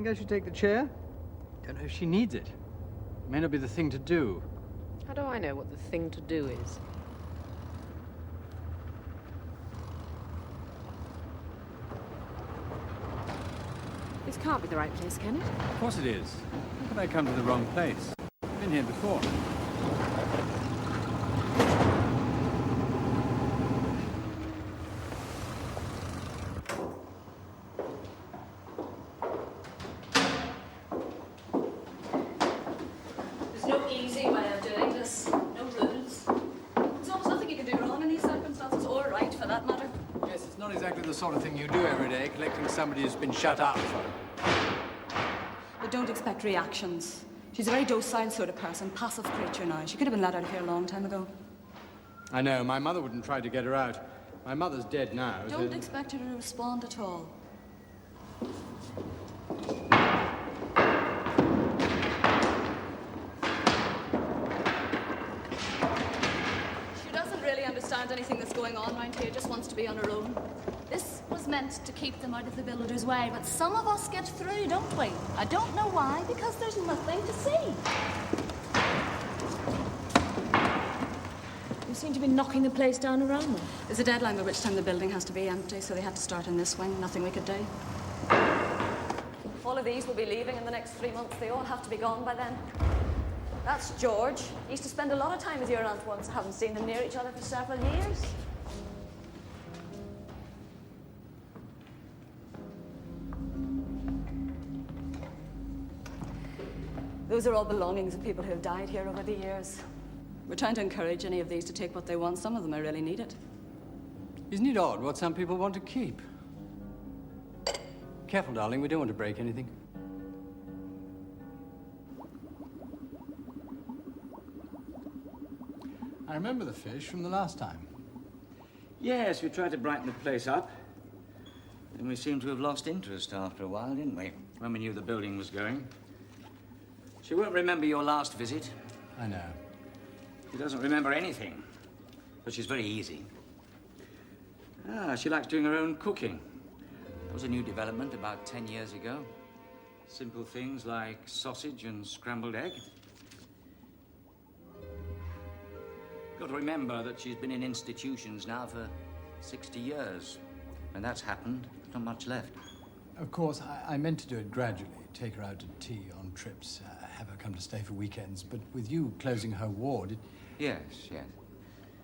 Think I should take the chair? Don't know if she needs it. It may not be the thing to do. How do I know what the thing to do is? This can't be the right place, can it? Of course it is. How could I come to the wrong place? I've been here before. There's no easy way of doing this. No rules. There's almost nothing you can do wrong in these circumstances, or right for that matter. Yes, it's not exactly the sort of thing you do every day, collecting somebody who's been shut up. But don't expect reactions. She's a very docile sort of person, passive creature now. She could have been let out of here a long time ago. I know, my mother wouldn't try to get her out. My mother's dead now. Don't expect her to respond at all. She doesn't really understand anything that's going on around here, just wants to be on her own. This was meant to keep them out of the builder's way, but some of us get through, don't we? I don't know why, because there's nothing to see. You seem to be knocking the place down around them. There's a deadline by which time the building has to be empty, so they had to start in this wing. Nothing we could do. All of these will be leaving in the next 3 months. They all have to be gone by then. That's George. He used to spend a lot of time with your aunt once. I haven't seen them near each other for several years. Those are all belongings of people who have died here over the years. We're trying to encourage any of these to take what they want. Some of them may really need it. Isn't it odd what some people want to keep? Careful, darling, we don't want to break anything. I remember the fish from the last time. Yes, we tried to brighten the place up. Then we seemed to have lost interest after a while, didn't we? When we knew the building was going. She won't remember your last visit. I know. She doesn't remember anything. But she's very easy. She likes doing her own cooking. That was a new development about 10 years ago. Simple things like sausage and scrambled egg. Got to remember that she's been in institutions now for 60 years. When that's happened, there's not much left. Of course, I meant to do it gradually. Take her out to tea on trips, have her come to stay for weekends. But with you closing her ward, it... Yes.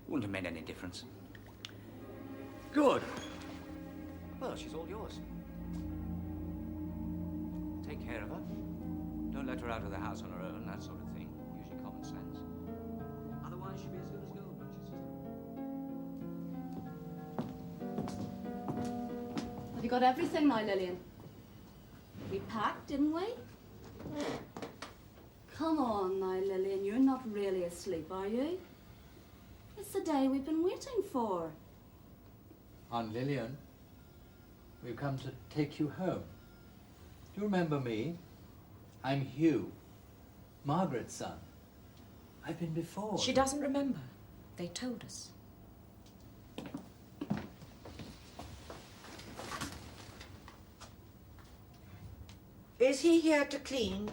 Wouldn't have made any difference. Good. Well, she's all yours. Take care of her. Don't let her out of the house on her own, that sort of thing. Usually common sense. Otherwise, she'll be as good as gold, won't she? Have you got everything now, Lillian? We packed, didn't we? Come on now, Lillian. You're not really asleep, are you? It's the day we've been waiting for. Aunt Lillian, we've come to take you home. Do you remember me? I'm Hugh, Margaret's son. I've been before. She doesn't remember. They told us. Is he here to clean?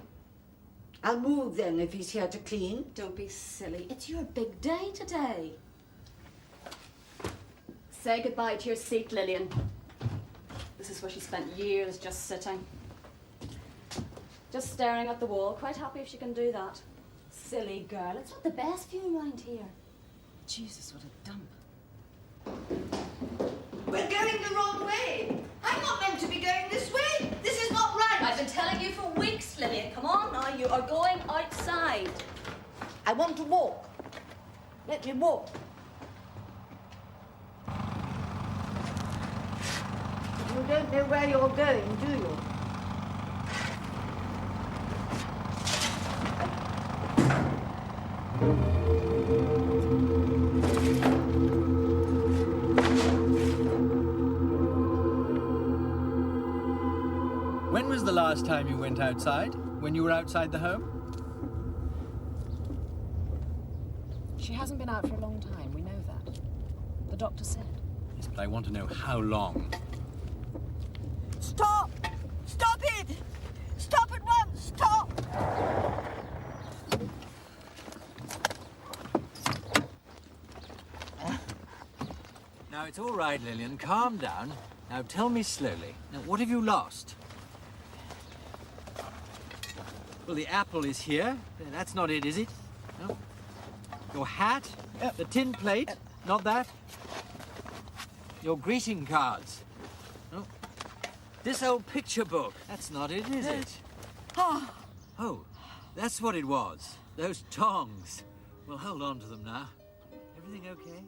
I'll move then if he's here to clean. Don't be silly. It's your big day today. Say goodbye to your seat, Lillian. This is where she spent years just sitting. Just staring at the wall. Quite happy if she can do that. Silly girl. It's not the best view around here. Jesus, what a dump. We're going the wrong way. I'm not meant to be going this way. This is not right. I've been telling you for weeks, Lillian. Come on now. You are going outside. I want to walk. Let me walk. You don't know where you're going, do you? When was the last time you went outside? When you were outside the home? She hasn't been out for a long time. We know that. The doctor said. Yes, but I want to know how long. Stop! Stop it! Now, it's all right, Lillian. Calm down. Now, tell me slowly. Now, what have you lost? Well, the apple is here. That's not it, is it? No. Your hat? The tin plate? Not that? Your greeting cards? No. This old picture book? That's not it, is it? Oh, that's what it was. Those tongs. Well, hold on to them now. Everything okay?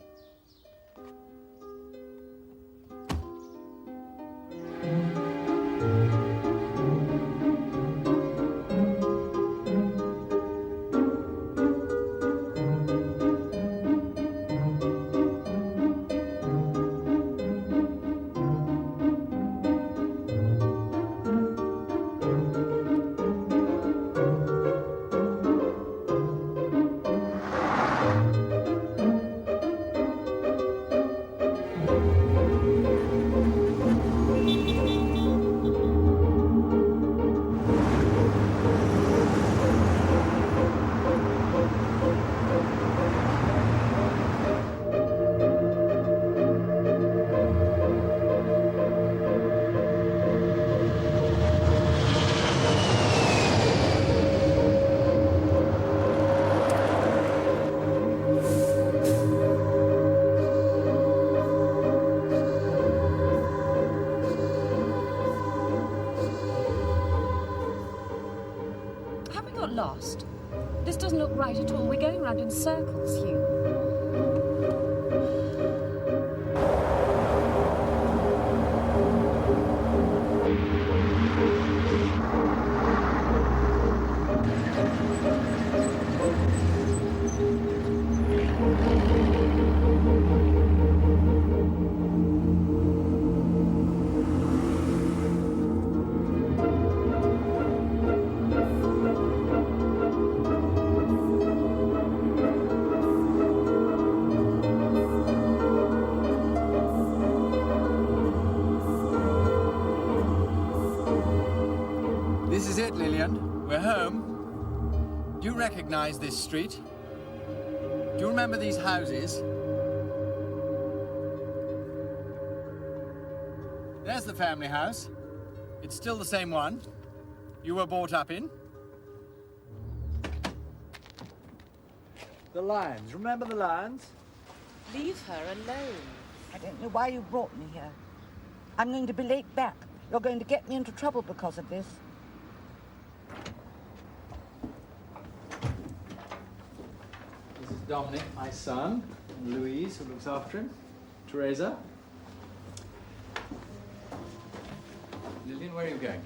Lost. This doesn't look right at all. We're going round in circles, Hugh. This is it, Lillian. We're home. Do you recognize this street? Do you remember these houses? There's the family house. It's still the same one you were brought up in. The lions. Remember the lions? Leave her alone. I don't know why you brought me here. I'm going to be late back. You're going to get me into trouble because of this. This is Dominic, my son, and Louise, who looks after him. Teresa. Lillian, where are you going?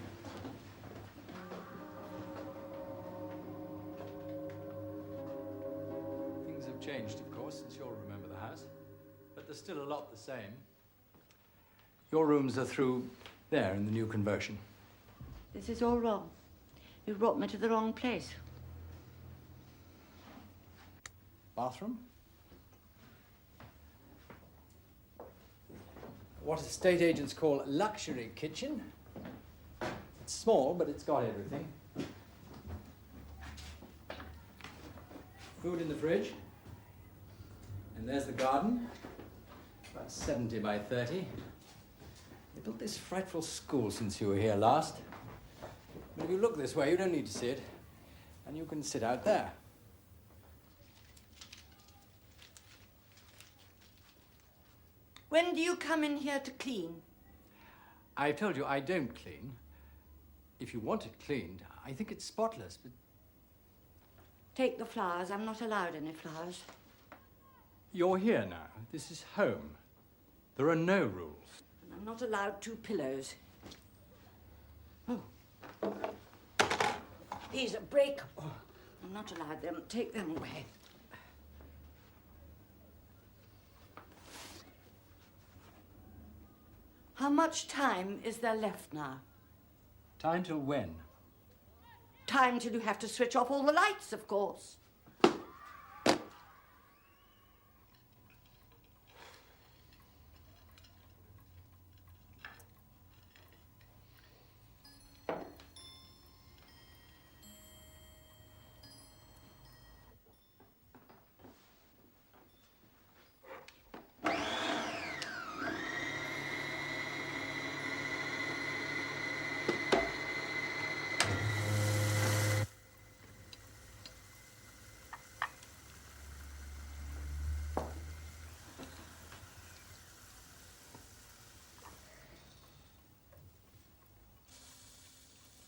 Things have changed, of course, since you'll remember the house. But there's still a lot the same. Your rooms are through there in the new conversion. This is all wrong. You brought me to the wrong place. Bathroom? What estate agents call a luxury kitchen. It's small, but it's got everything. Food in the fridge. And there's the garden. About 70 by 30. They built this frightful school since you were here last. But if you look this way, you don't need to see it. And you can sit out there. When do you come in here to clean? I've told you I don't clean. If you want it cleaned, I think it's spotless, but... Take the flowers. I'm not allowed any flowers. You're here now. This is home. There are no rules. And I'm not allowed 2 pillows. Oh. These are breakable. I'm not allowed them. Take them away. How much time is there left now? Time till when? Time till you have to switch off all the lights, of course.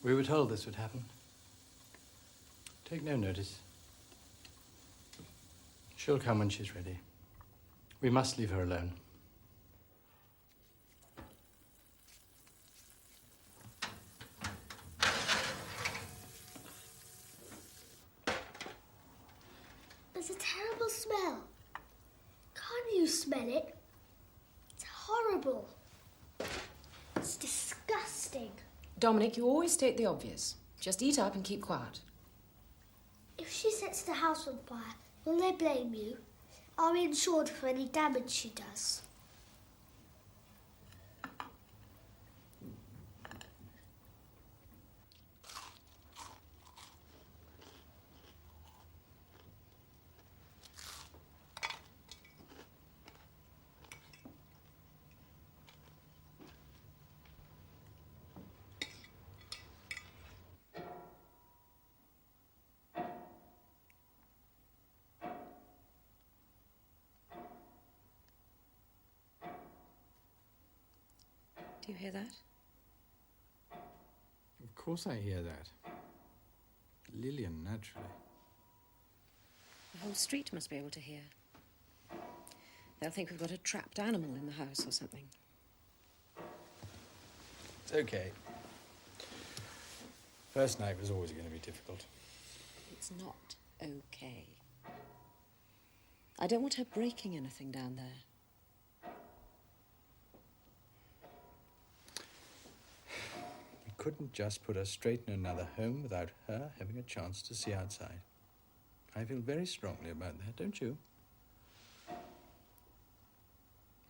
We were told this would happen. Take no notice. She'll come when she's ready. We must leave her alone. There's a terrible smell. Can't you smell it? It's horrible. It's disgusting. Dominic, you always state the obvious. Just eat up and keep quiet. If she sets the house on fire, will they blame you? Are we insured for any damage she does? Do you hear that? Of course I hear that. Lillian, naturally. The whole street must be able to hear. They'll think we've got a trapped animal in the house or something. It's okay. First night was always going to be difficult. It's not okay. I don't want her breaking anything down there. We couldn't just put her straight in another home without her having a chance to see outside. I feel very strongly about that, don't you?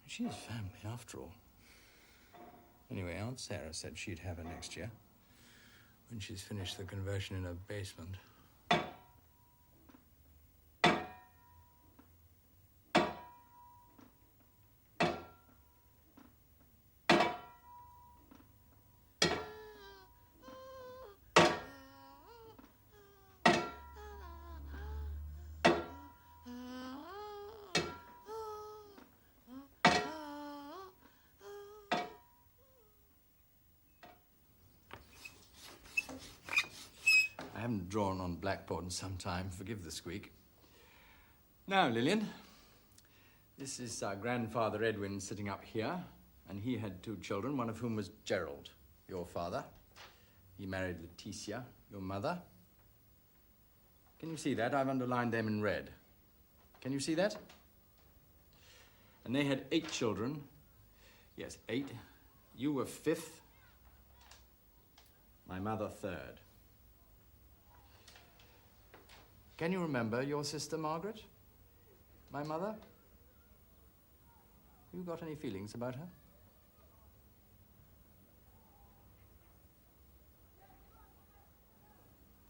She is family, after all. Anyway, Aunt Sarah said she'd have her next year, when she's finished the conversion in her basement. I haven't drawn on blackboard in some time. Forgive the squeak. Now, Lillian, this is our grandfather Edwin sitting up here, and he had 2 children, one of whom was Gerald, your father. He married Leticia, your mother. Can you see that? I've underlined them in red. Can you see that? And they had 8 children. Yes, 8. You were 5th. My mother 3rd. Can you remember your sister Margaret? My mother? You got any feelings about her?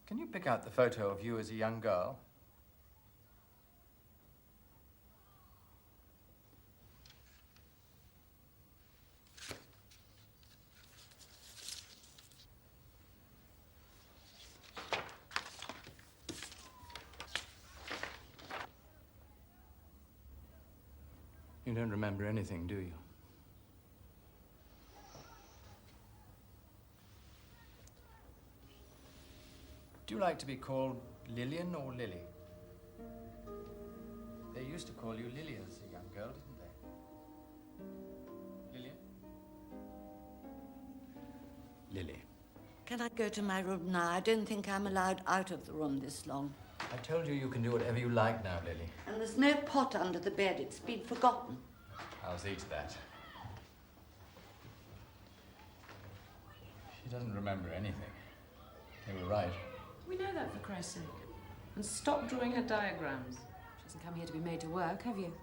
Can you pick out the photo of you as a young girl? You don't remember anything, do you? Do you like to be called Lillian or Lily? They used to call you Lily as a young girl, didn't they? Lillian? Lily. Can I go to my room now? I don't think I'm allowed out of the room this long. I told you you can do whatever you like now, Lily. And there's no pot under the bed. It's been forgotten. I'll see to that. She doesn't remember anything. They were right. We know that, for Christ's sake. And stop drawing her diagrams. She hasn't come here to be made to work, have you?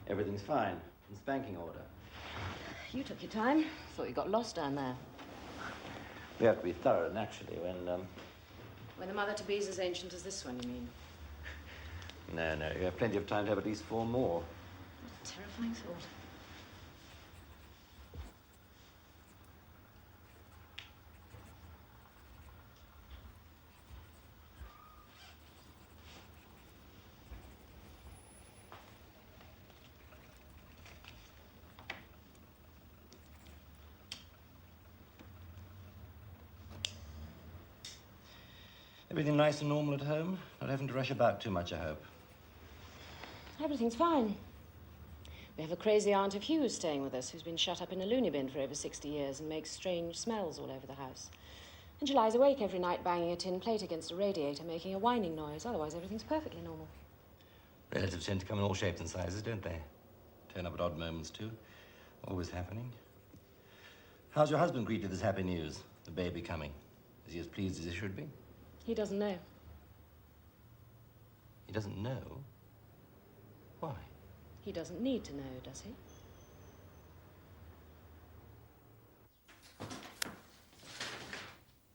Everything's fine. In spanking order. You took your time. Thought you got lost down there. We have to be thorough, naturally, When the mother-to-be's as ancient as this one, you mean? No, you have plenty of time to have at least 4 more. What a terrifying thought. Everything nice and normal at home? Not having to rush about too much, I hope. Everything's fine. We have a crazy aunt of Hugh's staying with us who's been shut up in a loony bin for over 60 years and makes strange smells all over the house. And she lies awake every night banging a tin plate against a radiator, making a whining noise. Otherwise, everything's perfectly normal. Relatives tend to come in all shapes and sizes, don't they? Turn up at odd moments, too. Always happening. How's your husband greeted this happy news? The baby coming. Is he as pleased as he should be? He doesn't know. He doesn't know? Why? He doesn't need to know, does he?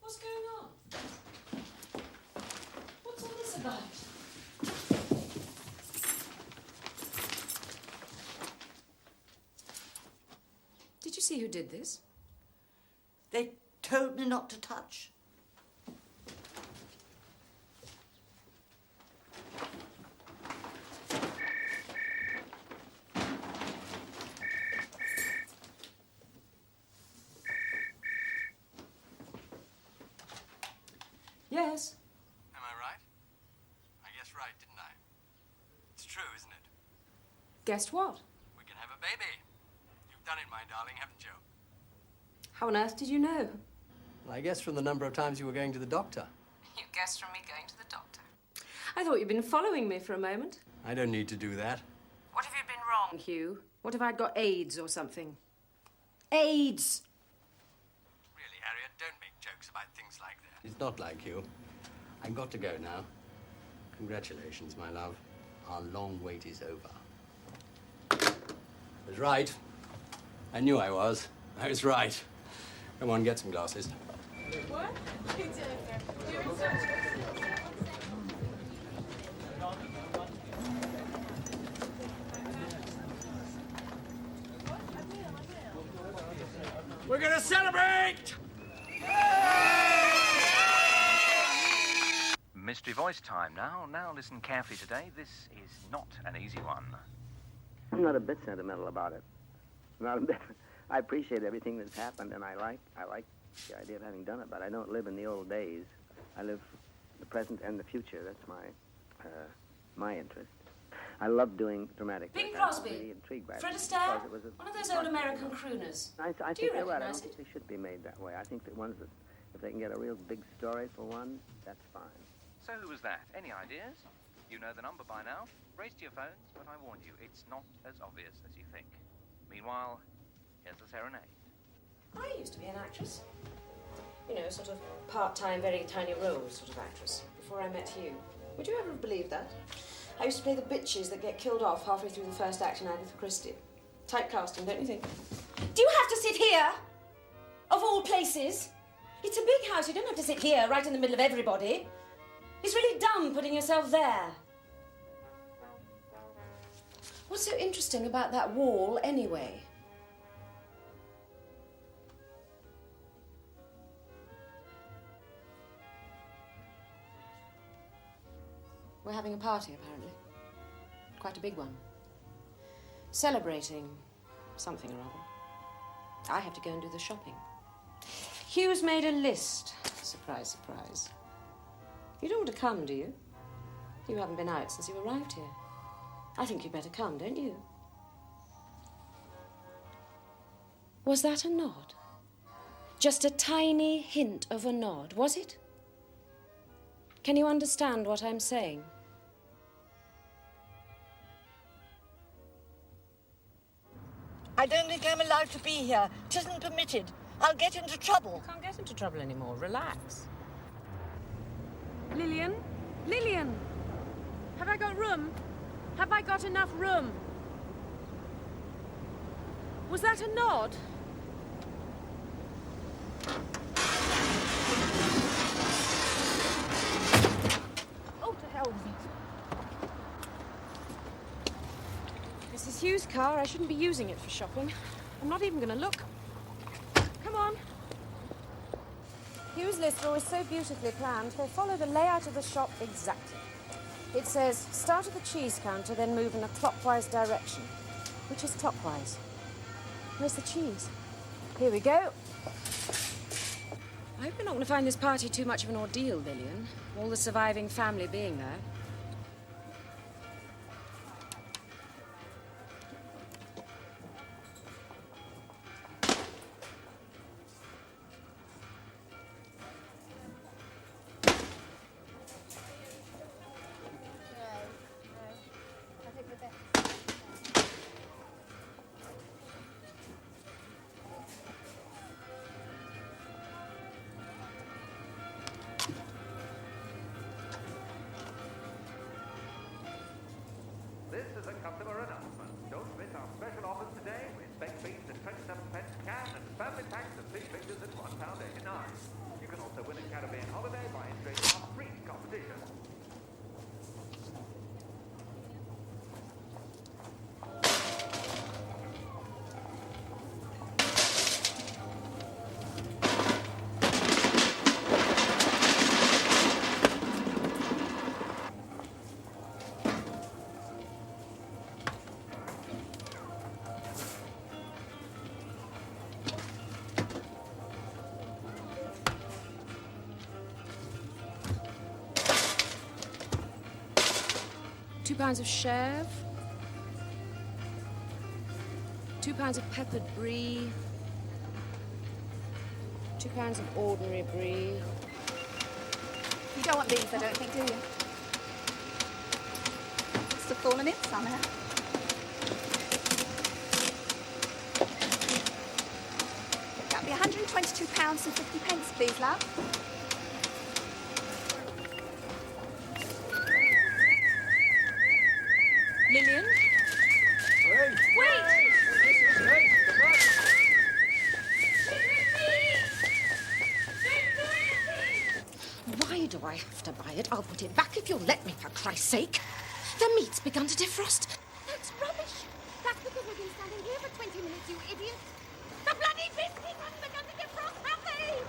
What's going on? What's all this about? Did you see who did this? They told me not to touch. Yes. Am I right? I guessed right, didn't I? It's true, isn't it? Guessed what? We can have a baby. You've done it, my darling, haven't you? How on earth did you know? Well, I guess from the number of times you were going to the doctor. You guessed from me going to the doctor. I thought you'd been following me for a moment. I don't need to do that. What have you been wrong, Hugh? What if I'd got AIDS or something? AIDS! Really, Harriet, don't make jokes about things like that. It's not like you. I've got to go now. Congratulations, my love. Our long wait is over. I was right. I knew I was. I was right. Come on, get some glasses. What? We're gonna celebrate! Mystery voice time now. Now listen carefully today. This is not an easy one. I'm not a bit sentimental about it. Not a bit. I appreciate everything that's happened, and I like the idea of having done it, but I don't live in the old days. I live the present and the future. That's my interest. I love doing dramatic Bing work. I was Crosby. really intrigued by it Fred because Astaire. it was a One of those old American crooners. I Do think you you're right. I recognise don't it? think they should be made that way. I think that ones that, if they can get a real big story for one, that's fine. So who was that? Any ideas? You know the number by now. Race to your phones, but I warn you, it's not as obvious as you think. Meanwhile, here's a serenade. I used to be an actress. You know, sort of part-time, very tiny role sort of actress, before I met Hugh. Would you ever have believed that? I used to play the bitches that get killed off halfway through the first act in Agatha Christie. Typecasting, don't you think? Do you have to sit here? Of all places? It's a big house. You don't have to sit here, right in the middle of everybody. It's really dumb putting yourself there. What's so interesting about that wall, anyway? We're having a party, apparently. Quite a big one. Celebrating something or other. I have to go and do the shopping. Hugh's made a list. Surprise, surprise. You don't want to come, do you? You haven't been out since you arrived here. I think you'd better come, don't you? Was that a nod? Just a tiny hint of a nod, was it? Can you understand what I'm saying? I don't think I'm allowed to be here. It isn't permitted. I'll get into trouble. You can't get into trouble anymore. Relax. Lillian? Lillian! Have I got room? Have I got enough room? Was that a nod? Oh, to hell with it. This is Hugh's car. I shouldn't be using it for shopping. I'm not even going to look. Come on. Hugh's lists are always so beautifully planned. They follow the layout of the shop exactly. It says, start at the cheese counter, then move in a clockwise direction. Which is clockwise? Where's the cheese? Here we go. I hope you're not going to find this party too much of an ordeal, Lillian. All the surviving family being there. This is a customer announcement. Don't miss our special offers today with baked beans at 27 pence a can and family packs of fish fingers at £1.89. You can also win a Caribbean holiday by entering our free competition. £2 of chev, 2 pounds of peppered brie, 2 pounds of ordinary brie. You don't want beans, I don't think, do you? Must have fallen in somehow. That'll be £122 and 50 pence, please, love. Lillian? Hey! Wait! Hey! Why do I have to buy it? I'll put it back if you'll let me, for Christ's sake. The meat's begun to defrost. That's rubbish. That's because we've been standing here for 20 minutes, you idiot. The bloody biscuits haven't begun to defrost, have they?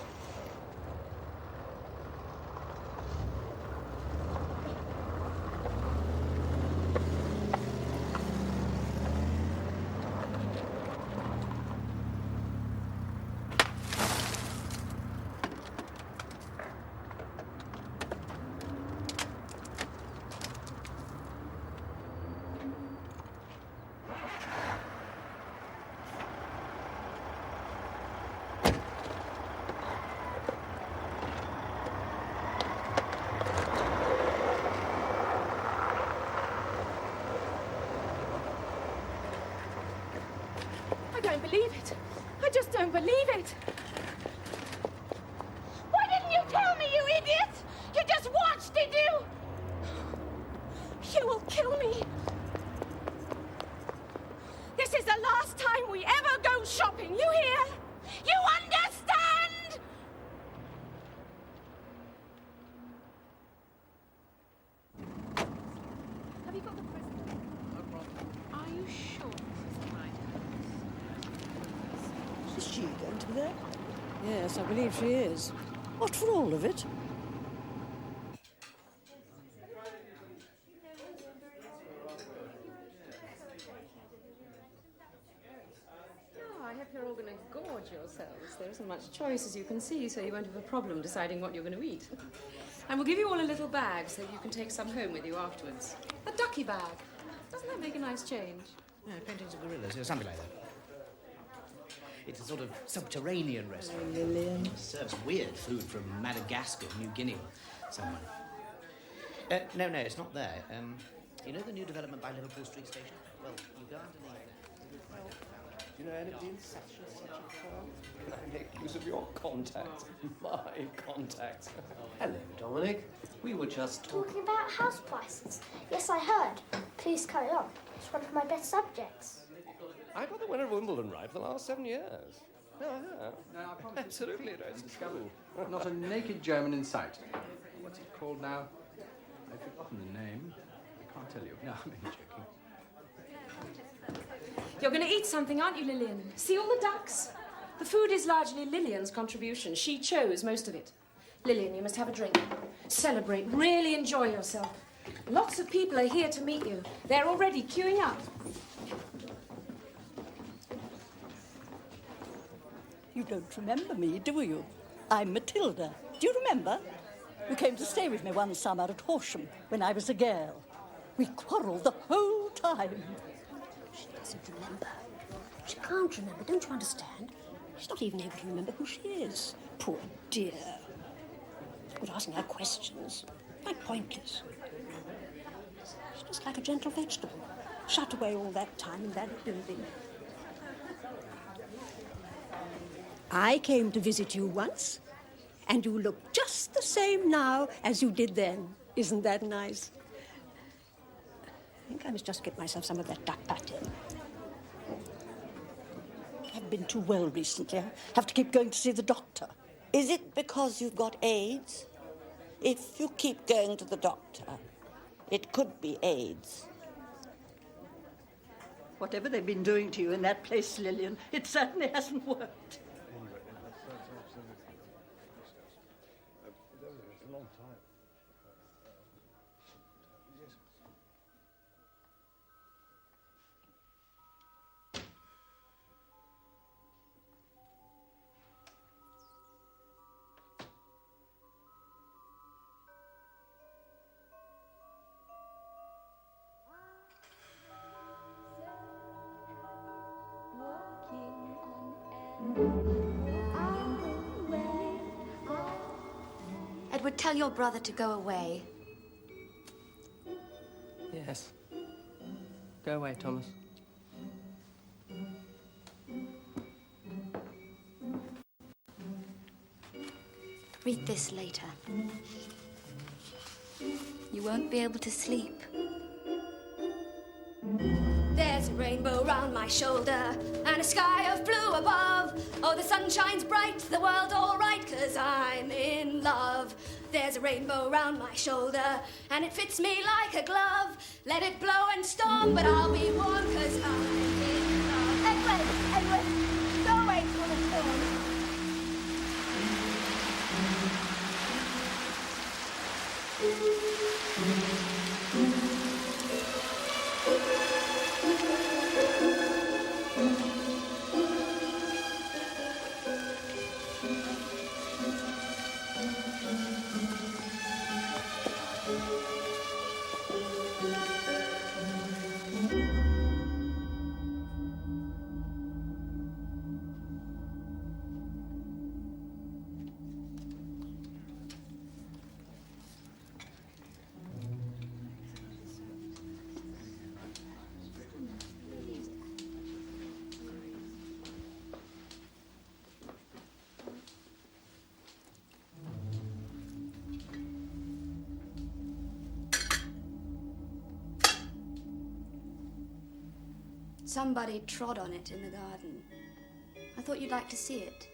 I don't believe it. I just don't believe it. Why didn't you tell me, you idiot? You just watched, did you? You will kill me. This is the last time we ever go shopping, you hear? You understand? Have you got the president? Are you sure this is the right house? Is she going to be there? Yes, I believe she is. What for all of it? Oh, I hope you're all going to gorge yourselves. There isn't much choice, as you can see, so you won't have a problem deciding what you're going to eat. And we'll give you all a little bag so you can take some home with you afterwards. A ducky bag. Doesn't that make a nice change? No, paintings of gorillas, or something like that. It's a sort of subterranean restaurant. Oh, Lillian. It serves weird food from Madagascar, New Guinea, or somewhere. No, it's not there. You know the new development by Liverpool Street Station? Well, you go underneath there. Do you know anybody in such and such a firm? Can I make use of your contact? My contact. Hello, Dominic. We were just Talking about house prices. Yes, I heard. Please carry on. It's one of my best subjects. I got the winner of Wimbledon right for the last 7 years. No, I have. No, I promise. Absolutely, it's Discovered not a naked German in sight. What's it called now? I've forgotten the name. I can't tell you. No, I'm only joking. You're going to eat something, aren't you, Lillian? See all the ducks? The food is largely Lillian's contribution. She chose most of it. Lillian, you must have a drink. Celebrate. Really enjoy yourself. Lots of people are here to meet you. They're already queuing up. You don't remember me, do you? I'm Matilda. Do you remember? You came to stay with me one summer at Horsham when I was a girl. We quarrelled the whole time. She doesn't remember. She can't remember, don't you understand? She's not even able to remember who she is. Poor dear. It's good asking her questions. Quite pointless. She's just like a gentle vegetable, shut away all that time in that building. I came to visit you once, and you look just the same now as you did then. Isn't that nice? I think I must just get myself some of that duck patty. I've been too well recently. I have to keep going to see the doctor. Is it because you've got AIDS? If you keep going to the doctor, it could be AIDS. Whatever they've been doing to you in that place, Lillian, it certainly hasn't worked. Edward, tell your brother to go away. Yes. Go away, Thomas. Read this later. You won't be able to sleep. There's a rainbow round my shoulder and a sky of blue above. Oh, the sun shines bright, the world all right, 'cause I'm in love. There's a rainbow round my shoulder and it fits me like a glove. Let it blow and storm, but I'll be warm, 'cause I'm in love. Edward, don't wait for the storm. Somebody trod on it in the garden. I thought you'd like to see it.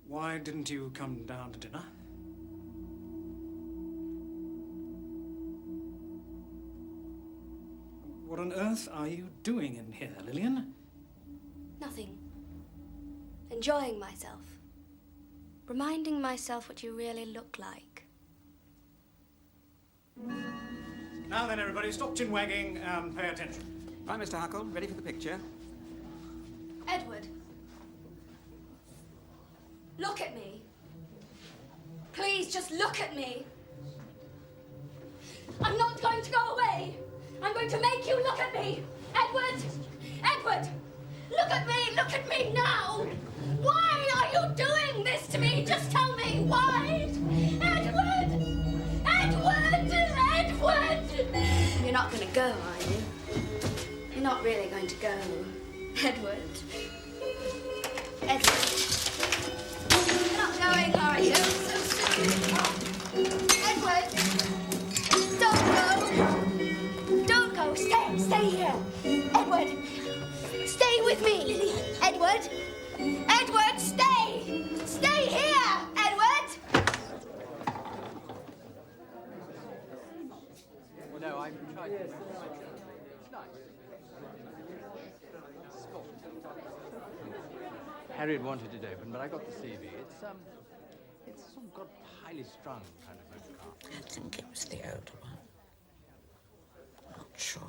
Why didn't you come down to dinner? What on earth are you doing in here, Lillian? Nothing. Enjoying myself. Reminding myself what you really look like. Now then, everybody, stop chin-wagging and pay attention. Right, Mr. Huckle, ready for the picture? Edward, look at me. Please, just look at me. I'm not going to go away. I'm going to make you look at me. Edward! Edward! Look at me now! Why are you doing this to me? Just tell me why! Edward! Edward! Edward! You're not going to go, are you? You're not really going to go. Edward. Edward. You're not going, are you? So soon. Edward! Don't go! Don't go! Stay here! Edward! Edward! Stay with me! Edward! Edward, stay! Stay here, Edward! Well, no, I'm trying to... It's nice. Harriet wanted it open, but I got the CV. It's sort of got highly strung kind of motor car. I think it was the older one. Not sure.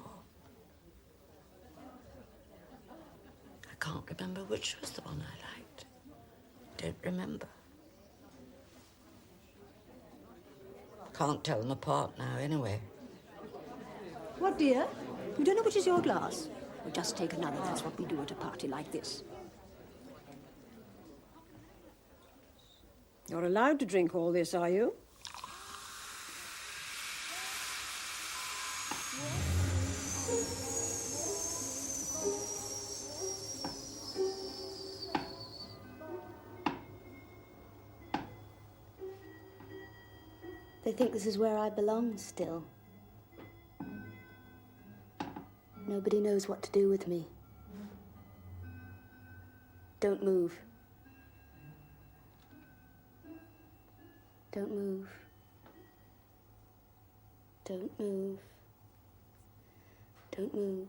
I can't remember which was the one I liked. Don't remember. Can't tell them apart now, anyway. What, dear? You don't know which is your glass? Well, just take another. That's what we do at a party like this. You're allowed to drink all this, are you? They think this is where I belong still. Nobody knows what to do with me. Don't move. Don't move. Don't move. Don't move.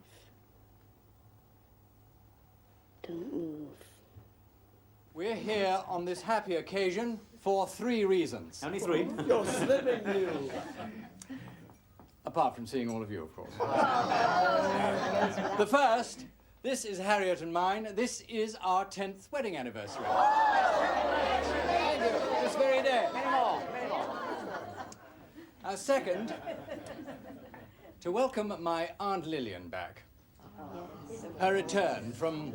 Don't move. We're here on this happy occasion for 3 reasons. Only 3? You're slipping, you. Apart from seeing all of you, of course. The first, this is Harriet and mine. This is our 10th wedding anniversary. This very day. Many more, many more. Second, to welcome my Aunt Lillian back. Her return from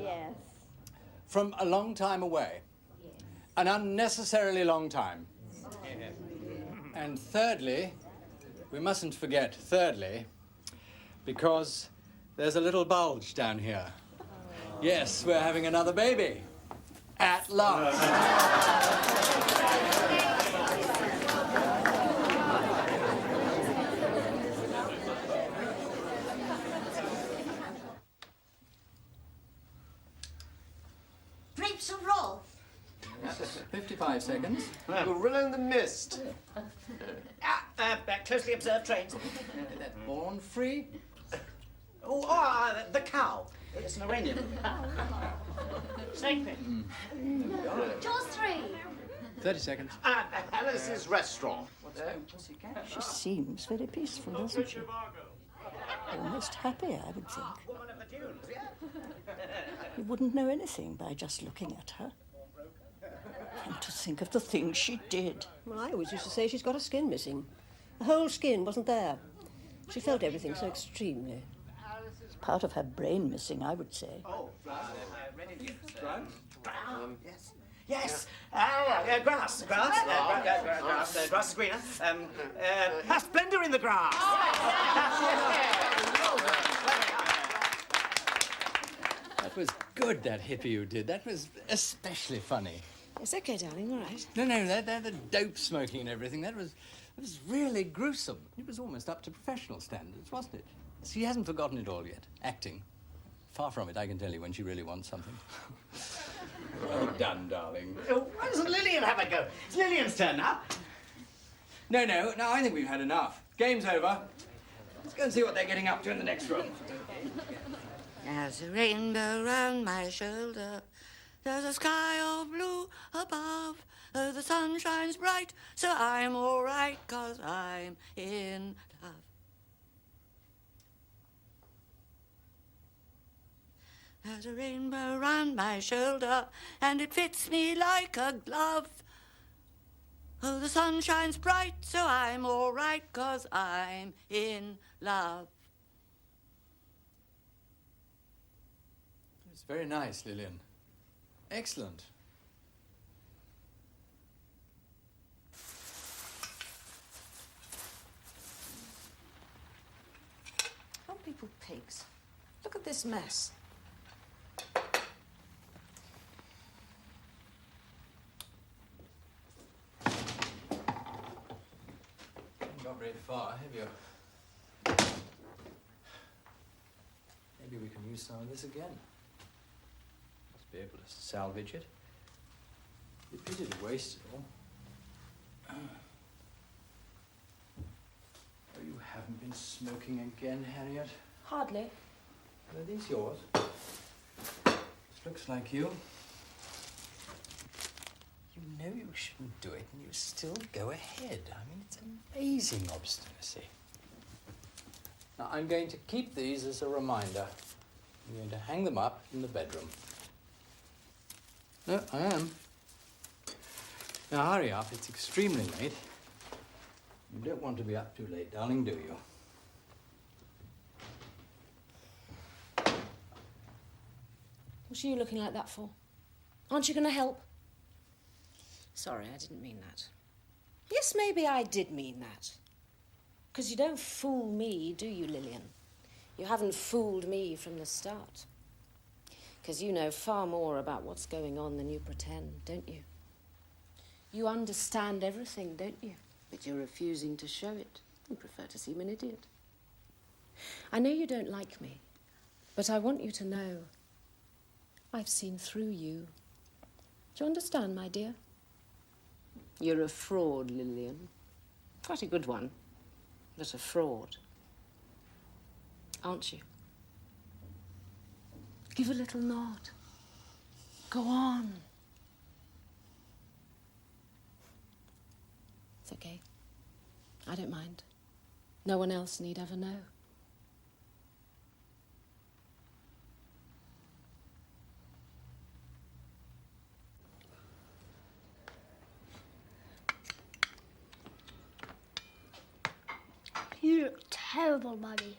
a long time away. An unnecessarily long time. And thirdly, we mustn't forget, because there's a little bulge down here. Yes, we're having another baby. At last. Grapes and roll. 55 seconds. Gorilla in the mist. Closely observed trains. Born free. The cow. It's an Iranian. Snake pit. Jaws 3. 30 seconds. Alice's restaurant. She seems very peaceful, doesn't she? Almost happy, I would think. Woman of the dunes, yeah? You wouldn't know anything by just looking at her. And to think of the things she did. Well, I always used to say she's got a skin missing. The whole skin wasn't there. She felt everything so extremely. Part of her brain missing, I would say. Oh, yes. Yes. Grass. Grass is greener. Splendor in the grass. That was good, that hippie you did. That was especially funny. It's okay, darling, all right. No, the dope smoking and everything, that was really gruesome. It was almost up to professional standards, wasn't it? She hasn't forgotten it all yet. Acting. Far from it, I can tell you, when she really wants something. Well done, darling. Why doesn't Lillian have a go? It's Lillian's turn now. No, I think we've had enough. Game's over. Let's go and see what they're getting up to in the next room. There's a rainbow round my shoulder. There's a sky of blue above. Oh, the sun shines bright, so I'm all right, 'cause I'm in love. There's a rainbow round my shoulder, and it fits me like a glove. Oh, the sun shines bright, so I'm all right, 'cause I'm in love. It's very nice, Lillian. Excellent. Oh, people pigs. Look at this mess. Not very far, have you? Maybe we can use some of this again. Must be able to salvage it. It'd be a pity to waste it all. Oh, you haven't been smoking again, Harriet? Hardly. Are these yours? This looks like you. You know you shouldn't do it, and you still go ahead. I mean, it's amazing obstinacy. Now, I'm going to keep these as a reminder. I'm going to hang them up in the bedroom. No, I am. Now, hurry up. It's extremely late. You don't want to be up too late, darling, do you? What are you looking like that for? Aren't you going to help? Sorry, I didn't mean that. Yes, maybe I did mean that. Because you don't fool me, do you, Lillian? You haven't fooled me from the start. Because you know far more about what's going on than you pretend, don't you? You understand everything, don't you? But you're refusing to show it. You prefer to seem an idiot. I know you don't like me, but I want you to know I've seen through you. Do you understand, my dear? You're a fraud, Lillian. Quite a good one, but a fraud. Aren't you? Give a little nod. Go on. It's okay. I don't mind. No one else need ever know. You look terrible, Mummy.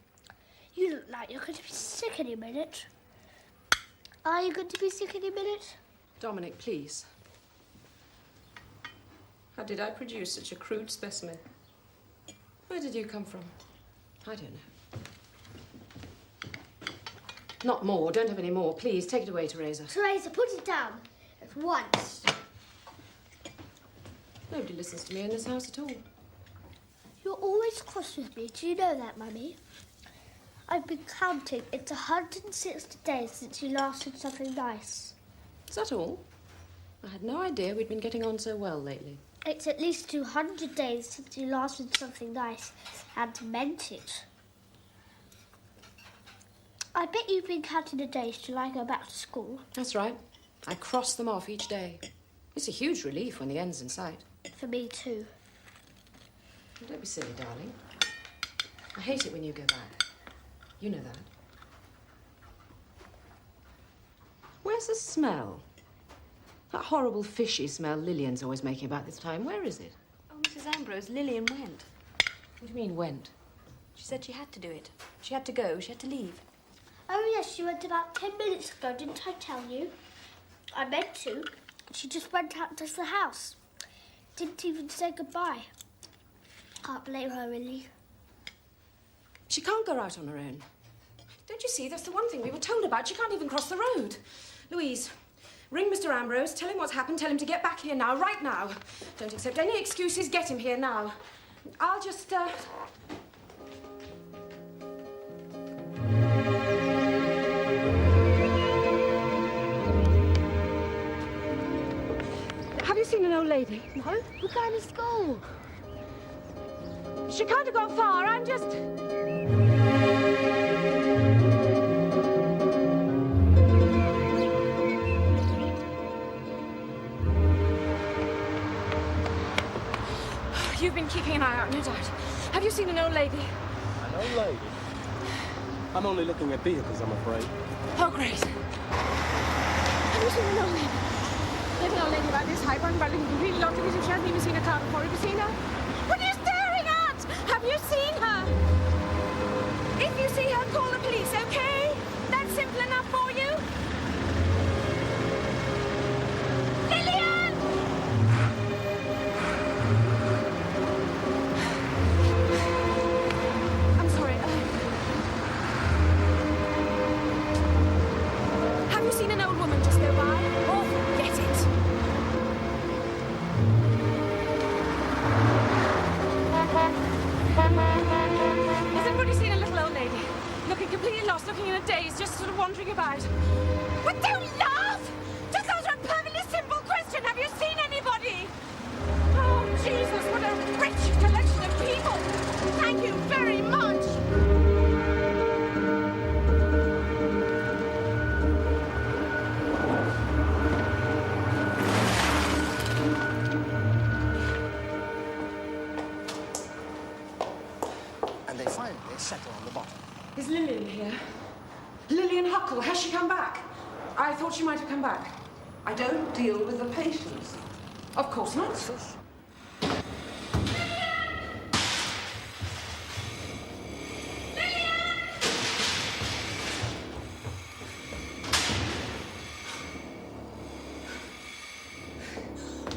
You look like you're going to be sick any minute. Are you going to be sick any minute? Dominic, please. How did I produce such a crude specimen? Where did you come from? I don't know. Not more. Don't have any more. Please, take it away, Teresa. Teresa, put it down. At once. Nobody listens to me in this house at all. You're always cross with me. Do you know that, Mummy? I've been counting. It's 160 days since you last said something nice. Is that all? I had no idea we'd been getting on so well lately. It's at least 200 days since you last said something nice and meant it. I bet you've been counting the days till I go back to school. That's right. I cross them off each day. It's a huge relief when the end's in sight. For me too. Don't be silly, darling. I hate it when you go back. You know that. Where's the smell? That horrible fishy smell Lillian's always making about this time. Where is it? Oh, Mrs. Ambrose, Lillian went. What do you mean, went? She said she had to do it. She had to go. She had to leave. Oh, yes, she went about 10 minutes ago, didn't I tell you? I meant to. She just went out of the house. Didn't even say goodbye. Can't blame her, really. She can't go out on her own. Don't you see? That's the one thing we were told about. She can't even cross the road. Louise, ring Mr. Ambrose. Tell him what's happened. Tell him to get back here now, right now. Don't accept any excuses. Get him here now. I'll just, Have you seen an old lady? No, we're going to school. She can't have gone far. I'm just... You've been keeping an eye out, no doubt. Have you seen an old lady? An old lady? I'm only looking at vehicles, I'm afraid. Oh, great. Have you seen an old lady? There's an old lady about this height, about looking completely lost as if she hasn't even seen a car before. Have you seen her? What are you staring at? Have you seen her? If you see her, call the police, okay? That's simple enough for you? Lillian! I'm sorry. Have you seen an old woman just go by? Oh, forget it. lost, looking in a daze, just sort of wandering about. But don't laugh! Just answer a perfectly simple question. Have you seen anybody? Oh, Jesus, what a rich collection of people. Thank you very much. And they finally settle on the bottom. Is Lillian here? Lillian Huckle, has she come back? I thought she might have come back. I don't deal with the patients. Of course not.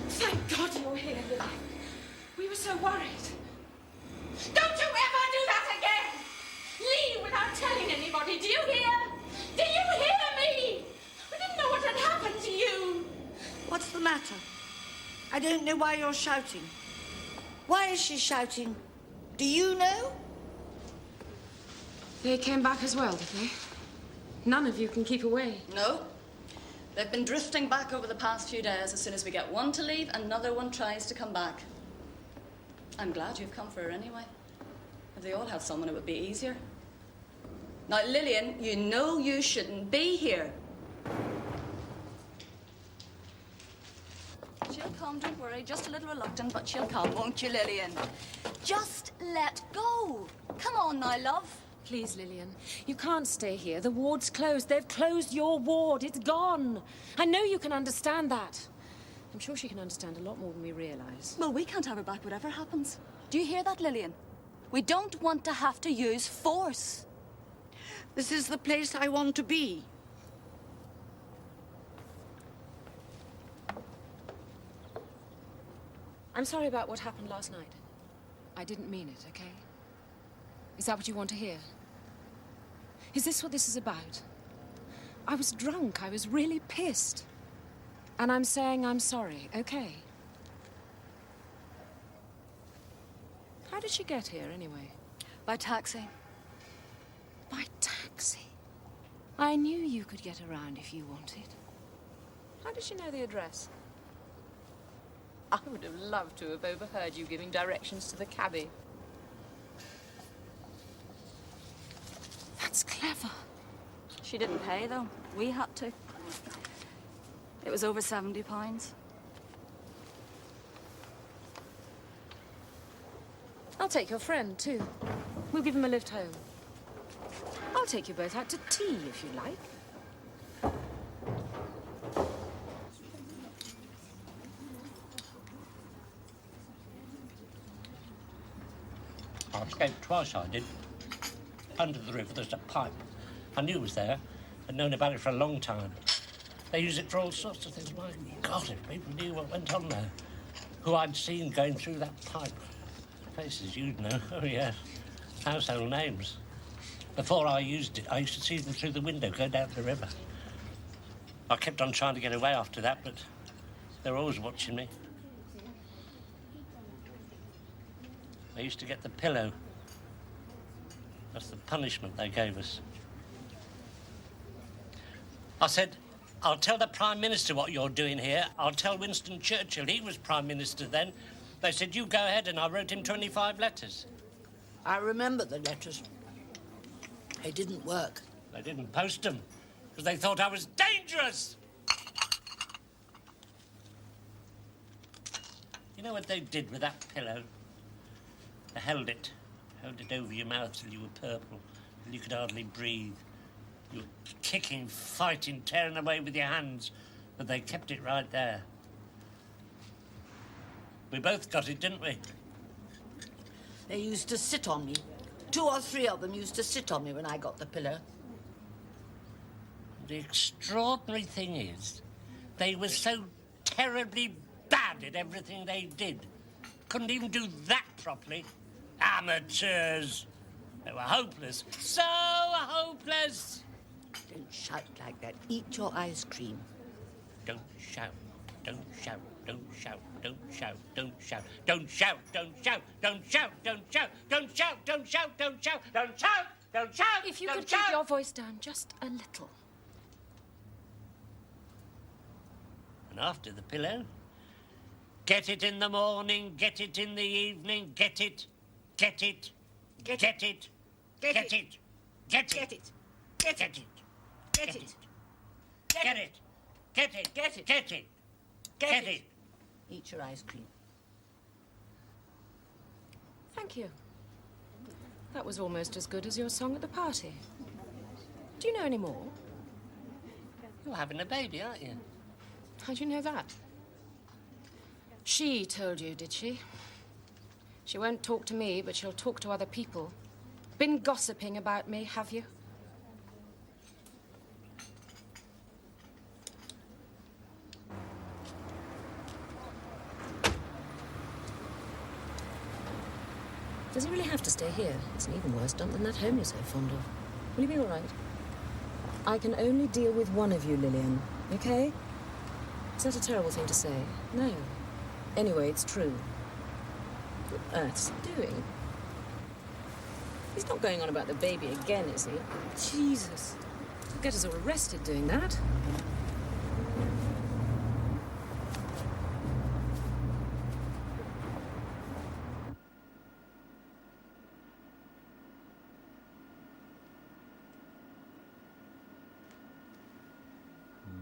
Thank God you're here, Lillian. We were so worried. Don't you ever do that again! Leave without telling anybody, do you hear? Do you hear me? We didn't know what had happened to you. What's the matter? I don't know why you're shouting. Why is she shouting? Do you know? They came back as well, did they? None of you can keep away. No. They've been drifting back over the past few days. As soon as we get one to leave, another one tries to come back. I'm glad you've come for her anyway. If they all had someone, it would be easier. Now, Lillian, you know you shouldn't be here. She'll come, don't worry. Just a little reluctant, but she'll come, won't you, Lillian? Just let go. Come on now, love. Please, Lillian, you can't stay here. The ward's closed. They've closed your ward. It's gone. I know you can understand that. I'm sure she can understand a lot more than we realise. Well, we can't have her back whatever happens. Do you hear that, Lillian? We don't want to have to use force. This is the place I want to be. I'm sorry about what happened last night. I didn't mean it, okay? Is that what you want to hear? Is this what this is about? I was drunk. I was really pissed. And I'm saying I'm sorry, okay? How did she get here, anyway? By taxi. By taxi? I knew you could get around if you wanted. How did she know the address? I would have loved to have overheard you giving directions to the cabbie. That's clever. She didn't pay, though. We had to. It was over £70. I'll take your friend, too. We'll give him a lift home. I'll take you both out to tea, if you like. I escaped twice, I did. Under the river, there's a pipe. I knew it was there. I'd known about it for a long time. They use it for all sorts of things. My God, if people knew what went on there. Who I'd seen going through that pipe. Faces you'd know. Oh, yes. Household names. Before I used it, I used to see them through the window go down the river. I kept on trying to get away after that, but they were always watching me. I used to get the pillow. That's the punishment they gave us. I said, I'll tell the Prime Minister what you're doing here. I'll tell Winston Churchill. He was Prime Minister then. They said, you go ahead, and I wrote him 25 letters. I remember the letters. They didn't work. They didn't post them, because they thought I was dangerous. You know what they did with that pillow? They held it over your mouth till you were purple, till you could hardly breathe. You were kicking, fighting, tearing away with your hands, but they kept it right there. We both got it, didn't we? They used to sit on me. 2 or 3 of them used to sit on me when I got the pillow. The extraordinary thing is, they were so terribly bad at everything they did. Couldn't even do that properly. Amateurs. They were hopeless. So hopeless. Don't shout like that. Eat your ice cream. Don't shout. Don't shout. Don't shout. Don't shout. Don't shout. Don't shout. Don't shout. Don't shout. Don't shout. Don't shout. Don't shout. Don't shout. Don't shout. Don't shout! If you Don't could keep shout! your voice down just a little. And after the pillow, get it in the morning, get it in the evening, get it, get it, get it, get it, get it, get it, get it, get it, get it, get it, get it, get it, get it. Eat your ice cream. Thank you. That was almost as good as your song at the party. Do you know any more? You're having a baby, aren't you? How'd you know that? She told you, did she? She won't talk to me, but she'll talk to other people. Been gossiping about me, have you? Does he really have to stay here? It's an even worse dump than that home you're so fond of. Will you be all right? I can only deal with one of you, Lillian, okay? Is that a terrible thing to say? No. Anyway, it's true. What on earth's he doing? He's not going on about the baby again, is he? Jesus. He'll get us all arrested doing that.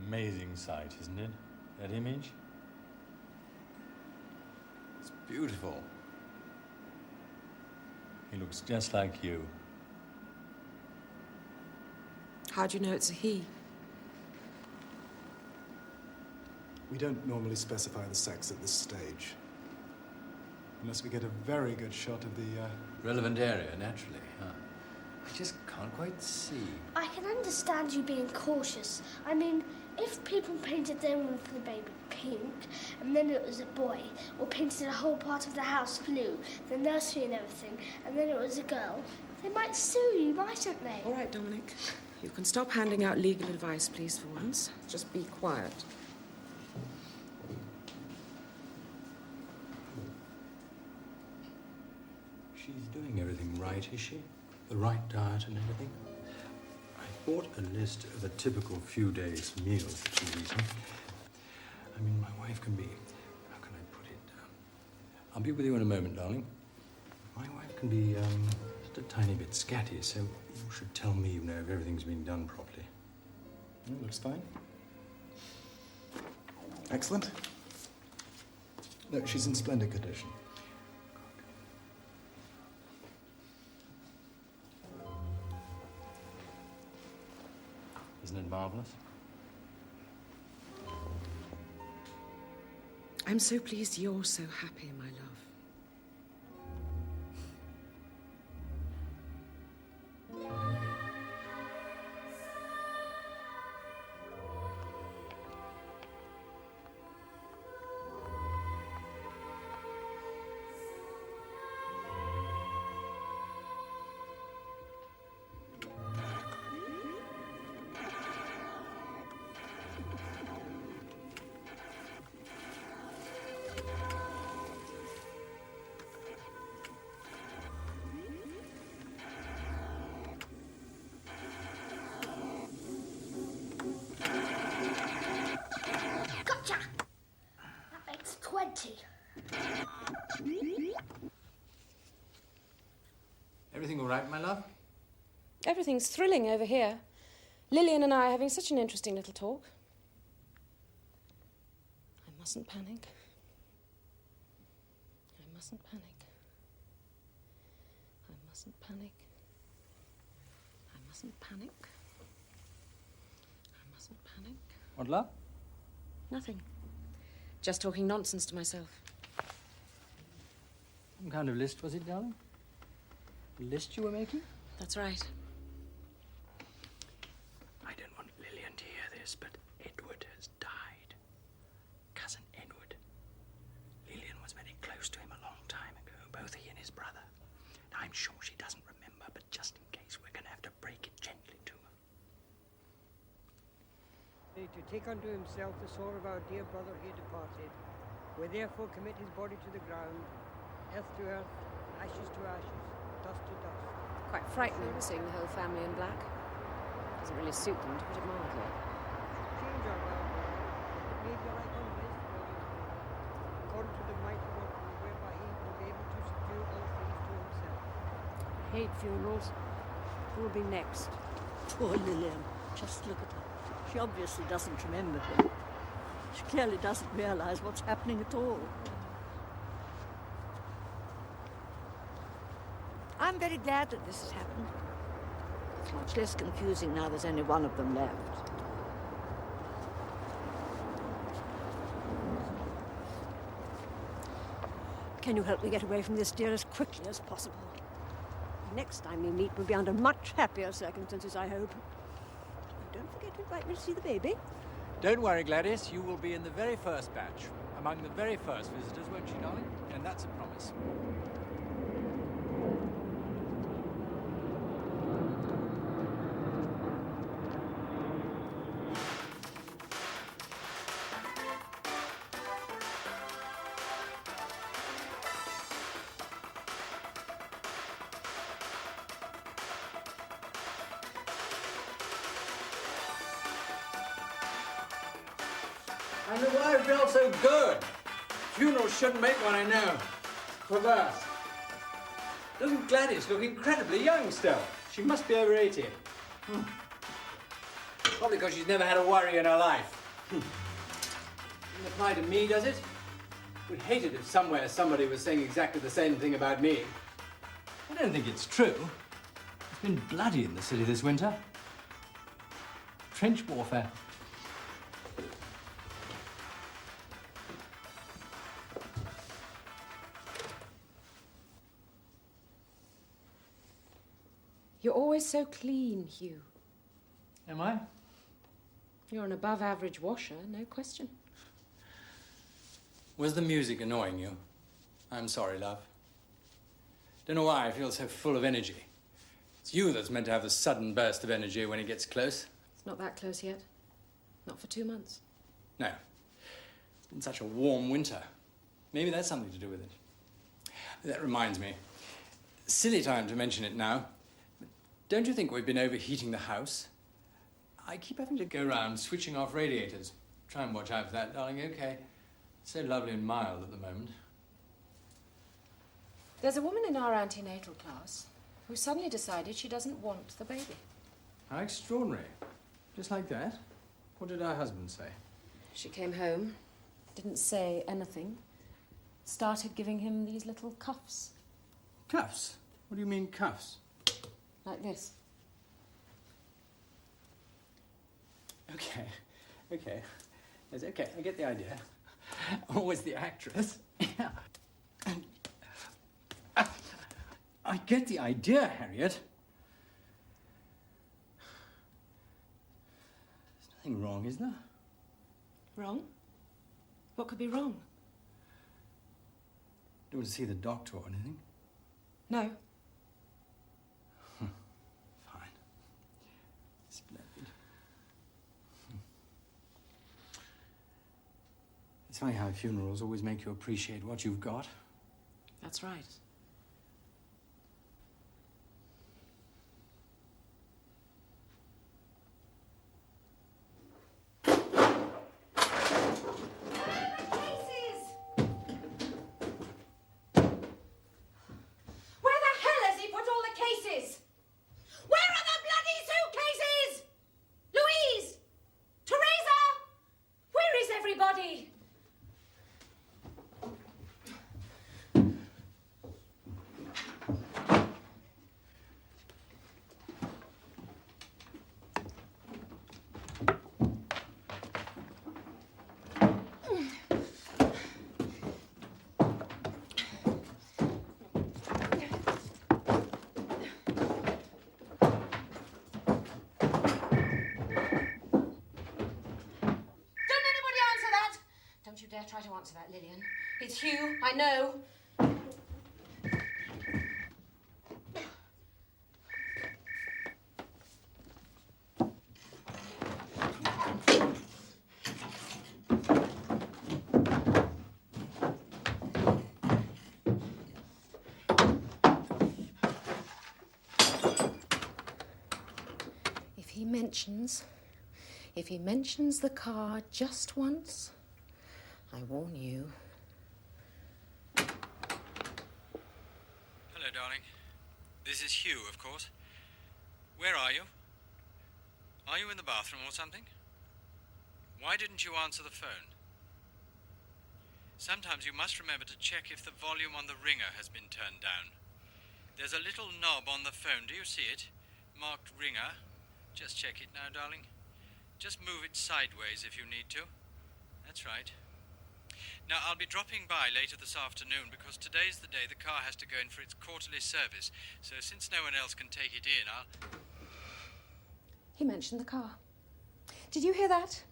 Amazing sight, isn't it? That image? It's beautiful. He looks just like you. How do you know it's a he? We don't normally specify the sex at this stage. Unless we get a very good shot of the, Relevant area, naturally, huh? I just can't quite see. I can understand you being cautious. I mean, if people painted their room for the baby pink, and then it was a boy, or painted a whole part of the house blue, the nursery and everything, and then it was a girl, they might sue you, mightn't they? All right, Dominic. You can stop handing out legal advice, please, for once. Just be quiet. She's doing everything right, is she? The right diet and everything? I bought a list of a typical few days meals that she's eating. I mean, my wife can be... How can I put it? I'll be with you in a moment, darling. My wife can be just a tiny bit scatty, so you should tell me, you know, if everything's been done properly. looks fine. Excellent. No, she's in splendid condition. Isn't it marvelous? I'm so pleased you're so happy, my love. Gotcha! That makes 20. Everything all right, my love? Everything's thrilling over here. Lillian and I are having such an interesting little talk. I mustn't panic. I mustn't panic. I mustn't panic. I mustn't panic. I mustn't panic. What, love? Nothing. Just talking nonsense to myself. What kind of list was it, darling? The list you were making? That's right. I don't want Lillian to hear this, but Edward has died. Cousin Edward. Lillian was very close to him a long time ago, both he and his brother. Now, I'm sure she doesn't remember, but just in case, we're going to have to break it gently to her. To take unto himself the soul of our dear brother here departed, we therefore commit his body to the ground, earth to earth, ashes to ashes, dust to dust. Quite frightening seeing the whole family in black. Doesn't really suit them, to put it mildly. Change our world. Maybe like on this world, according to the mighty work whereby he will be able to subdue all things to himself. I hate funerals. Who will be next? Poor Lillian. Just look at her. She obviously doesn't remember him. She clearly doesn't realize what's happening at all. I'm very glad that this has happened. It's much less confusing now there's only one of them left. Can you help me get away from this, dear, as quickly as possible? The next time we meet will be under much happier circumstances, I hope. Don't forget to invite me to see the baby. Don't worry, Gladys. You will be in the very first batch, among the very first visitors, won't you, darling? And that's a promise. I know why it felt so good. Funerals shouldn't make one, I know. Perverse. Doesn't Gladys look incredibly young still? She must be over 80. Probably because she's never had a worry in her life. Doesn't apply to me, does it? Would hate it if somewhere somebody was saying exactly the same thing about me. I don't think it's true. It's been bloody in the city this winter. Trench warfare. You're always so clean, Hugh. Am I? You're an above-average washer, no question. Was the music annoying you? I'm sorry, love. Don't know why I feel so full of energy. It's you that's meant to have the sudden burst of energy when it gets close. It's not that close yet. Not for 2 months. No. It's been such a warm winter. Maybe that's something to do with it. That reminds me. Silly time to mention it now. But don't you think we've been overheating the house? I keep having to go around switching off radiators. Try and watch out for that, darling, okay? It's so lovely and mild at the moment. There's a woman in our antenatal class who suddenly decided she doesn't want the baby. How extraordinary. Just like that? What did our husband say? She came home, didn't say anything, started giving him these little cuffs. Cuffs? What do you mean, cuffs? Like this. Okay. It's okay, I get the idea. Always the actress. Yeah. I get the idea, Harriet. There's nothing wrong, is there? Wrong? What could be wrong? Don't want to see the doctor or anything? No. Fine. Splendid. It's funny how funerals always make you appreciate what you've got. That's right. Don't you dare try to answer that, Lillian. It's Hugh, I know. mentions the car just once, I warn you. Hello, darling. This is Hugh, of course. Where are you? Are you in the bathroom or something? Why didn't you answer the phone? Sometimes you must remember to check if the volume on the ringer has been turned down. There's a little knob on the phone. Do you see it? Marked ringer. Just check it now, darling. Just move it sideways if you need to. That's right. Now, I'll be dropping by later this afternoon because today's the day the car has to go in for its quarterly service. So since no one else can take it in, He mentioned the car. Did you hear that?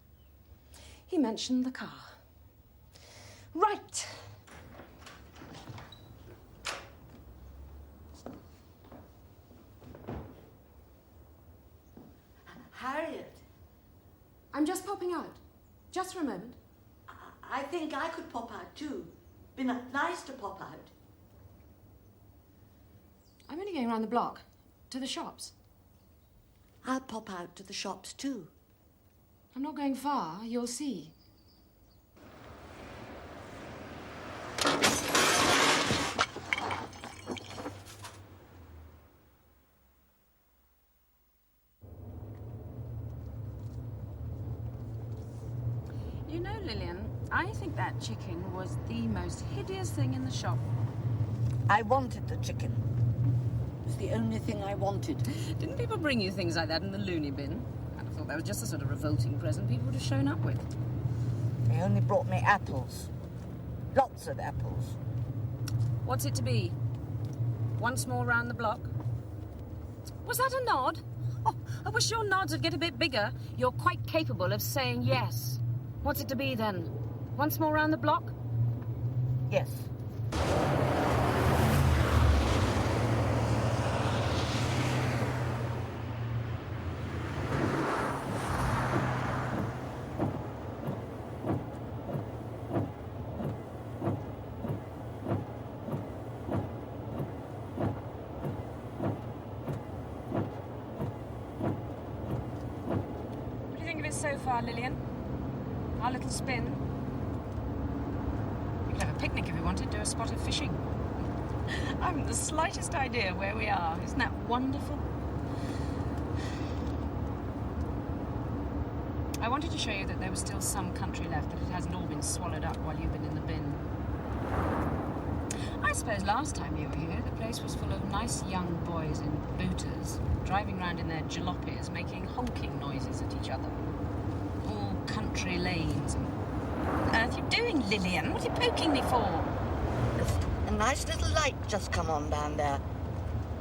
He mentioned the car. Right. Harriet. I'm just popping out. Just for a moment. I think I could pop out too. Be nice to pop out. I'm only going around the block. To the shops. I'll pop out to the shops too. I'm not going far. You'll see. You know, Lillian, I think that chicken was the most hideous thing in the shop. I wanted the chicken. It was the only thing I wanted. Didn't people bring you things like that in the loony bin? I thought that was just the sort of revolting present people would have shown up with. They only brought me apples. Lots of apples. What's it to be? Once more round the block? Was that a nod? Oh, I wish your nods would get a bit bigger. You're quite capable of saying yes. What's it to be, then? Once more round the block? Yes. What do you think of it so far, Lillian? Our little spin. We could have a picnic if we wanted, do a spot of fishing. I haven't the slightest idea where we are. Isn't that wonderful? I wanted to show you that there was still some country left, that it hasn't all been swallowed up while you've been in the bin. I suppose last time you were here, the place was full of nice young boys in booters, driving round in their jalopies, making honking noises at each other. All country lanes. What on earth are you doing, Lillian? What are you poking me for? A nice little light just come on down there.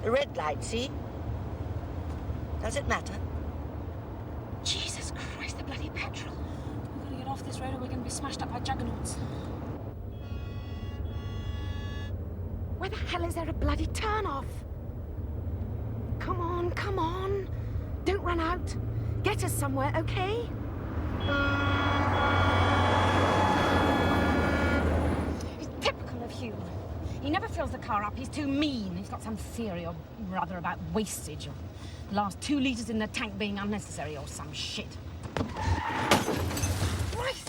The red light, see? Does it matter? Jesus Christ, the bloody petrol. We've got to get off this road or we're going to be smashed up by juggernauts. Where the hell is there a bloody turn-off? Come on, come on. Don't run out. Get us somewhere, okay? It's typical of Hugh. He never fills the car up. He's too mean. He's got some theory or rather about wastage or the last 2 litres in the tank being unnecessary or some shit. Christ!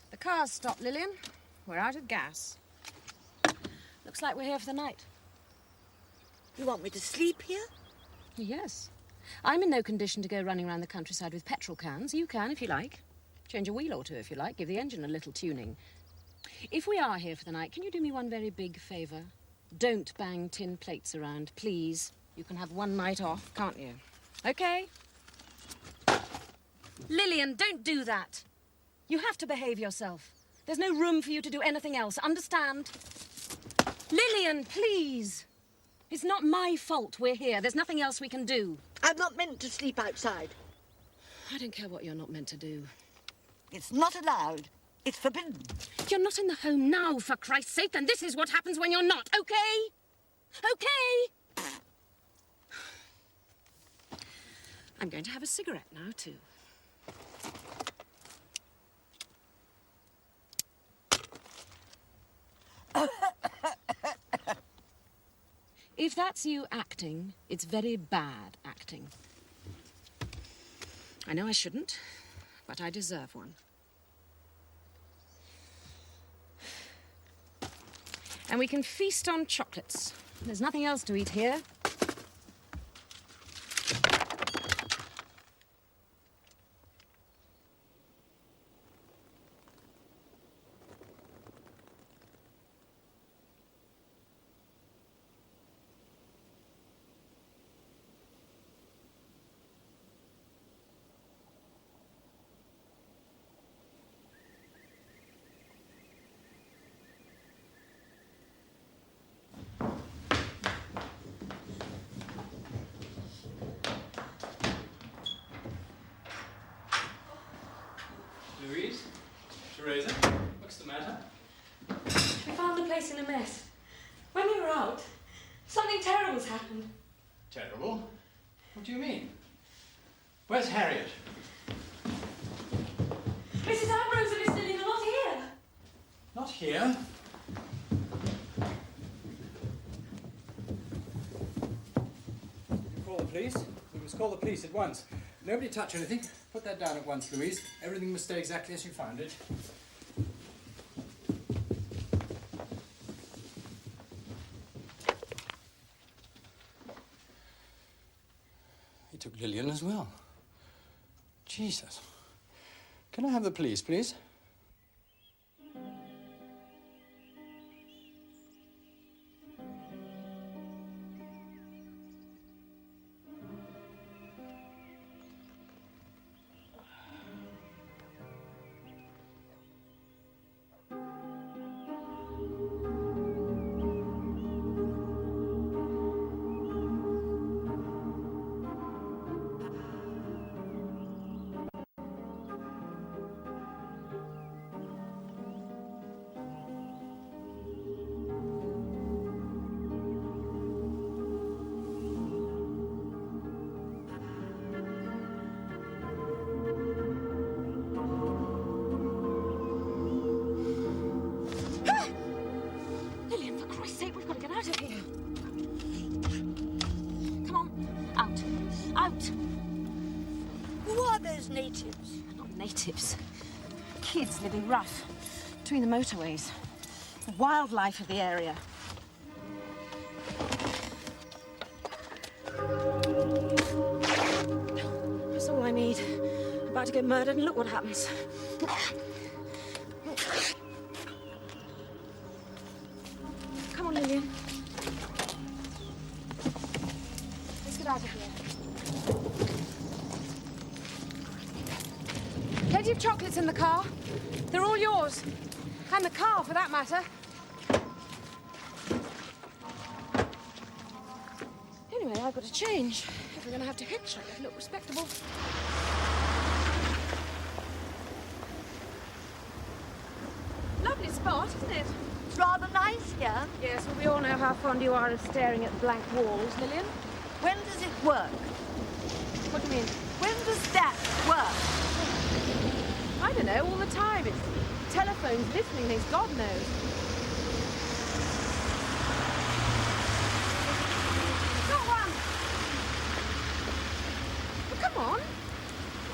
The car's stopped, Lillian. We're out of gas. Looks like we're here for the night. You want me to sleep here? Yes. I'm in no condition to go running around the countryside with petrol cans. You can, if you like. Change a wheel or two, if you like. Give the engine a little tuning. If we are here for the night, can you do me one very big favour? Don't bang tin plates around, please. You can have one night off, can't you? OK? Lillian, don't do that. You have to behave yourself. There's no room for you to do anything else. Understand? Lillian, please. It's not my fault we're here. There's nothing else we can do. I'm not meant to sleep outside. I don't care what you're not meant to do. It's not allowed. It's forbidden. You're not in the home now, for Christ's sake, and this is what happens when you're not, okay? Okay? I'm going to have a cigarette now, too. If that's you acting, it's very bad acting. I know I shouldn't, but I deserve one. And we can feast on chocolates. There's nothing else to eat here. Louise? Teresa? What's the matter? We found the place in a mess. When we were out, something terrible's happened. Terrible? What do you mean? Where's Harriet? Mrs. Ambrose and Miss Lillian are not here. Not here? You call the police? We must call the police at once. Nobody touch anything. Put that down at once, Louise. Everything must stay exactly as you found it. He took Lillian as well. Jesus. Can I have the police, please? Lillian, for Christ's sake, we've got to get out of here. Come on, out. Out. Who are those natives? Not natives. Kids living rough between the motorways. The wildlife of the area. That's all I need. I'm about to get murdered, and look what happens. Come on, Lillian. Let's get out of here. Plenty of chocolates in the car. They're all yours. And the car, for that matter. Anyway, I've got to change. If we're going to have to hitch, I better look respectable. Lovely spot, isn't it? It's rather nice here. Yes, well, we all know how fond you are of staring at blank walls, Lillian. When does it work? What do you mean? When does that work? I don't know, all the time. It's telephones, listening things, God knows. Got one! Well, come on.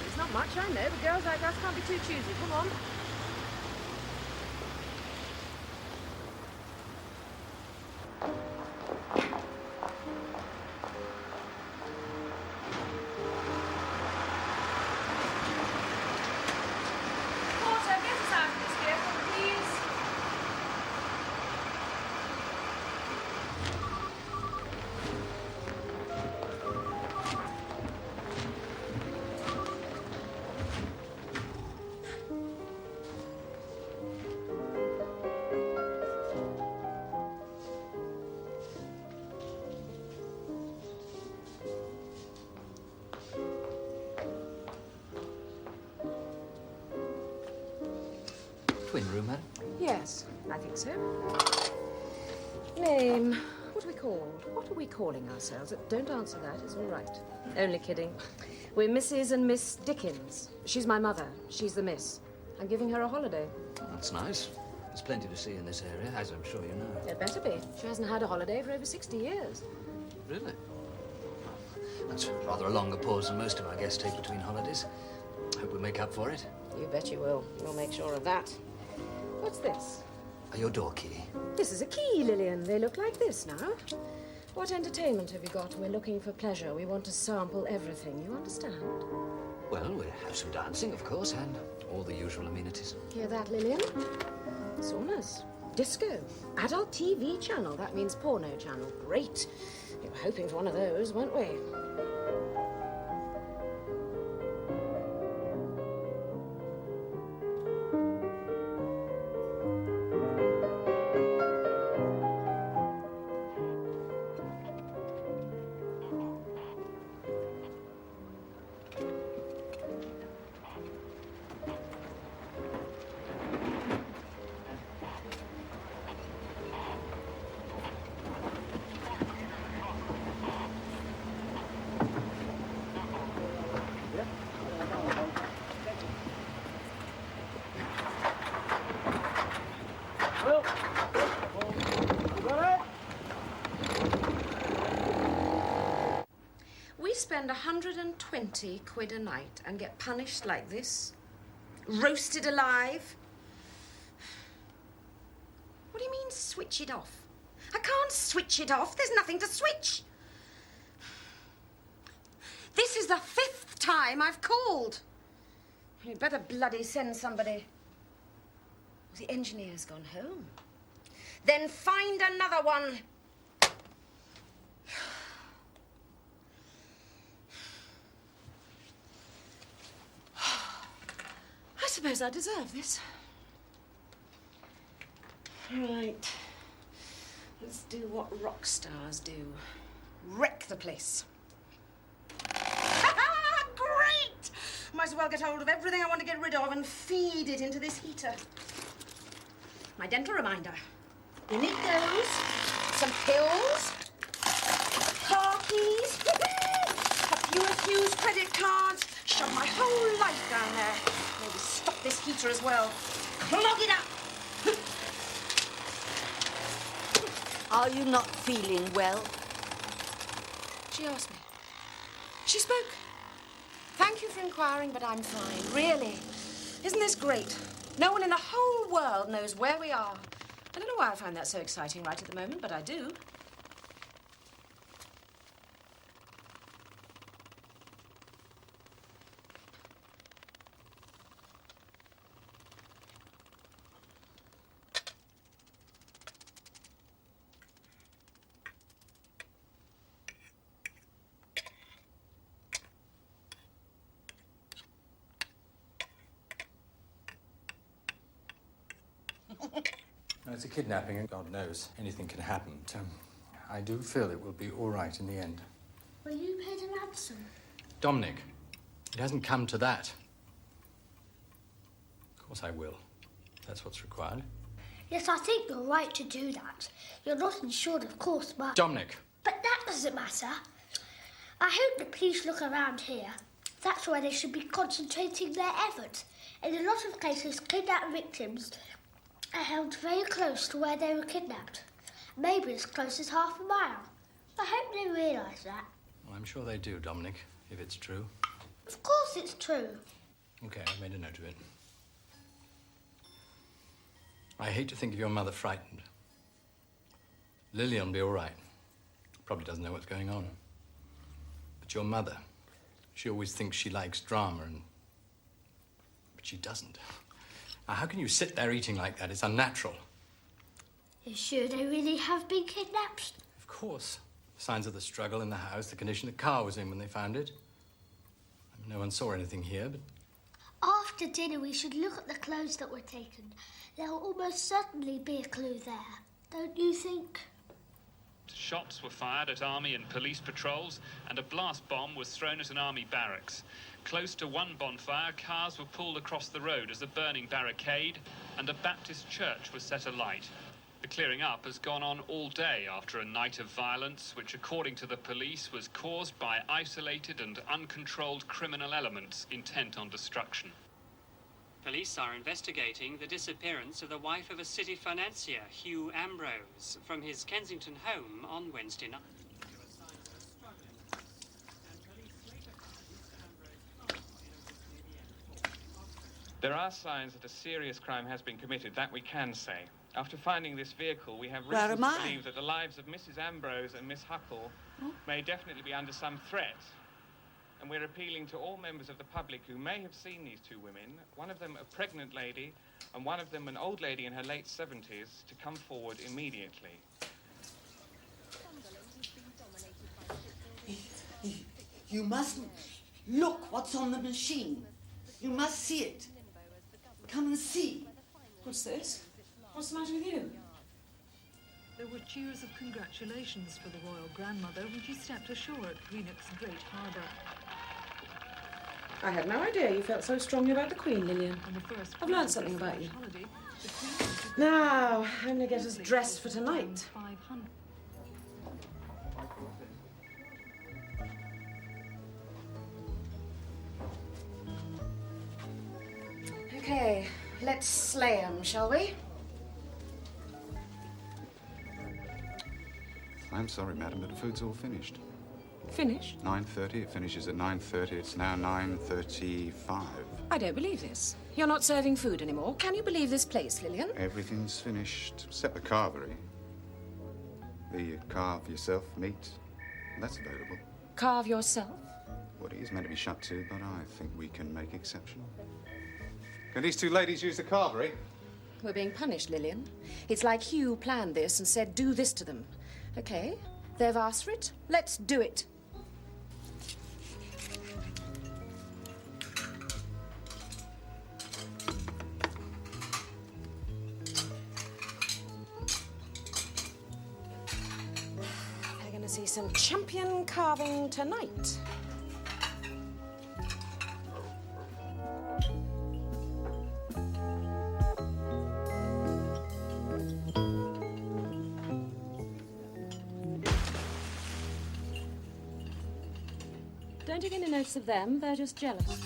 It's not much, I know, but girls like us can't be too choosy. Come on. twin room, madam? Yes, I think so. Name. What are we called? What are we calling ourselves? Don't answer that, it's all right. Only kidding. We're Mrs. and Miss Dickens. She's my mother. She's the miss. I'm giving her a holiday. That's nice. There's plenty to see in this area, as I'm sure you know. It better be. She hasn't had a holiday for over 60 years. Really? That's rather a longer pause than most of our guests take between holidays. Hope we'll make up for it. You bet you will. We'll make sure of that. What's this? Your door key. This is a key, Lillian. They look like this now. What entertainment have you got? We're looking for pleasure. We want to sample everything. You understand? Well, we'll have some dancing, of course, and all the usual amenities. Hear that, Lillian? Saunas. Disco. Adult TV channel. That means porno channel. Great. We were hoping for one of those, weren't we? We spend 120 quid a night and get punished like this? Roasted alive? What do you mean, switch it off? I can't switch it off. There's nothing to switch. This is the 5th time I've called. You'd better bloody send somebody. The engineer's gone home. Then find another one. I suppose I deserve this. Right. Let's do what rock stars do. Wreck the place. Great! Might as well get hold of everything I want to get rid of and feed it into this heater. My dental reminder. You need those. Some pills. Car keys. A few refused credit cards. Shove my whole life down there. Maybe stop this heater as well. Clog it up. Are you not feeling well? She asked me. She spoke. Thank you for inquiring, but I'm fine. Really. Isn't this great? No one in the whole world knows where we are. I don't know why I find that so exciting right at the moment, but I do. No, it's a kidnapping, and God knows anything can happen. But, I do feel it will be all right in the end. Will you pay the ransom? Dominic, it hasn't come to that. Of course I will. That's what's required. Yes, I think you're right to do that. You're not insured, of course, but... Dominic! But that doesn't matter. I hope the police look around here. That's where they should be concentrating their efforts. In a lot of cases, kidnapped victims are held very close to where they were kidnapped. Maybe as close as half a mile. I hope they realise that. Well, I'm sure they do, Dominic, if it's true. Of course it's true. Okay, I've made a note of it. I hate to think of your mother frightened. Lillian will be all right. Probably doesn't know what's going on. But your mother, she always thinks she likes drama, but she doesn't. Now, how can you sit there eating like that? It's unnatural. You're sure they really have been kidnapped? Of course. Signs of the struggle in the house, the condition the car was in when they found it. No one saw anything here, but... After dinner, we should look at the clothes that were taken. There'll almost certainly be a clue there, don't you think? Shots were fired at army and police patrols, and a blast bomb was thrown at an army barracks. Close to one bonfire, cars were pulled across the road as a burning barricade and a Baptist church was set alight. The clearing up has gone on all day after a night of violence, which, according to the police, was caused by isolated and uncontrolled criminal elements intent on destruction. Police are investigating the disappearance of the wife of a city financier, Hugh Ambrose, from his Kensington home on Wednesday night. There are signs that a serious crime has been committed, that we can say. After finding this vehicle, we have Where reason am to I? believe that the lives of Mrs. Ambrose and Miss Huckle may definitely be under some threat. And we're appealing to all members of the public who may have seen these two women, one of them a pregnant lady and one of them an old lady in her late 70s, to come forward immediately. You mustn't look what's on the machine. You must see it. Come and see. What's this? What's the matter with you? There were cheers of congratulations for the royal grandmother when she stepped ashore at Greenock's Great Harbour. I had no idea you felt so strongly about the Queen, Lillian. I've learned something about you. Now, I'm going to get us dressed for tonight. Okay, let's slay 'em, shall we? I'm sorry, madam, but the food's all finished. Finished? 9:30. It finishes at 9:30. It's now 9:35. I don't believe this. You're not serving food anymore. Can you believe this place, Lillian? Everything's finished, except the carvery. The carve yourself meat, that's available. Carve yourself? Well, it is meant to be shut to, but I think we can make exception. Can these two ladies use the carvery? We're being punished, Lillian. It's like Hugh planned this and said, do this to them. Okay, they've asked for it. Let's do it. They're going to see some champion carving tonight. Don't take any notice of them, they're just jealous.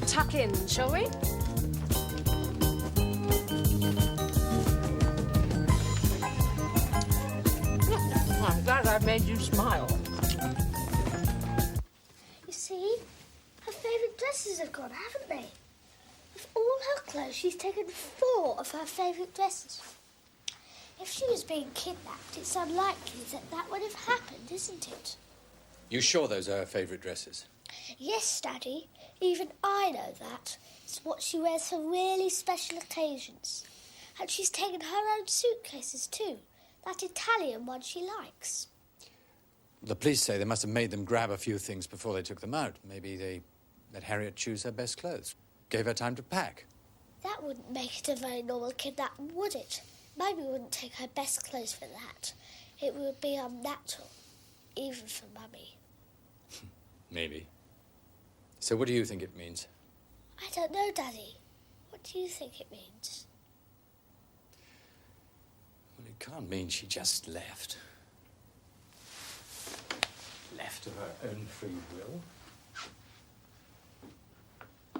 Tuck in, shall we? I'm glad I've made you smile. You see, her favourite dresses have gone, haven't they? Of all her clothes, she's taken 4 of her favourite dresses. If she was being kidnapped, it's unlikely that that would have happened, isn't it? You sure those are her favourite dresses? Yes, Daddy. Even I know that. It's what she wears for really special occasions. And she's taken her own suitcases too. That Italian one she likes. The police say they must have made them grab a few things before they took them out. Maybe they let Harriet choose her best clothes. Gave her time to pack. That wouldn't make it a very normal kidnapping, would it? Mummy wouldn't take her best clothes for that. It would be unnatural, even for Mummy. Maybe. So what do you think it means? I don't know, Daddy. What do you think it means? Well, it can't mean she just left. Left of her own free will. I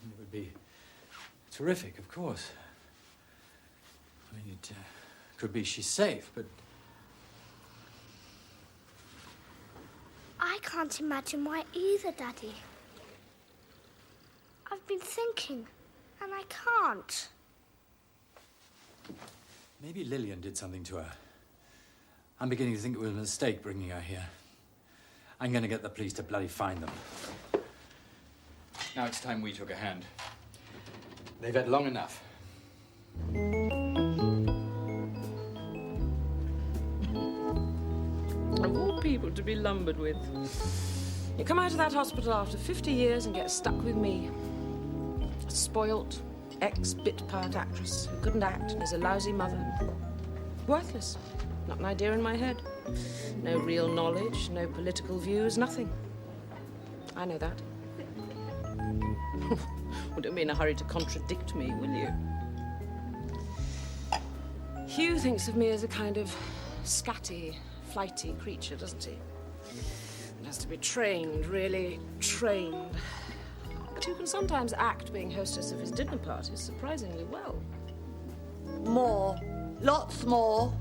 mean, it would be terrific, of course. I mean, it could be she's safe, but... I can't imagine why either, Daddy. I've been thinking, and I can't. Maybe Lillian did something to her. I'm beginning to think it was a mistake bringing her here. I'm going to get the police to bloody find them. Now it's time we took a hand. They've had long enough. Of all people to be lumbered with. You come out of that hospital after 50 years and get stuck with me. A spoilt, ex-bit part actress who couldn't act and is a lousy mother. Worthless. Not an idea in my head. No real knowledge, no political views, nothing. I know that. Well, don't be in a hurry to contradict me, will you? Hugh thinks of me as a kind of scatty, flighty creature, doesn't he? It has to be trained, really trained. But you can sometimes act being hostess of his dinner parties surprisingly well. More. Lots more.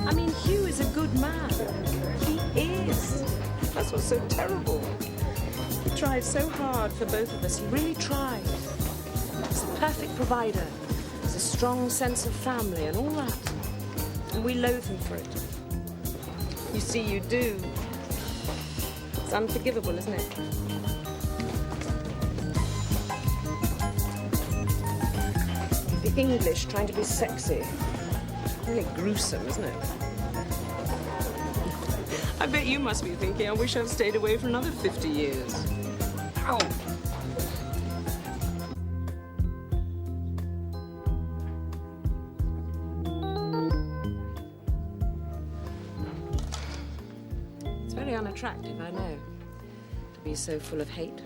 I mean, Hugh is a good man. He is. That's what's so terrible. He tried so hard for both of us. He really tried. He's the perfect provider. He's a strong sense of family and all that. And we loathe him for it. You see, you do. It's unforgivable, isn't it? The English trying to be sexy. Really gruesome, isn't it? I bet you must be thinking, I wish I'd stayed away for another 50 years. Ow! It's very unattractive, I know, to be so full of hate.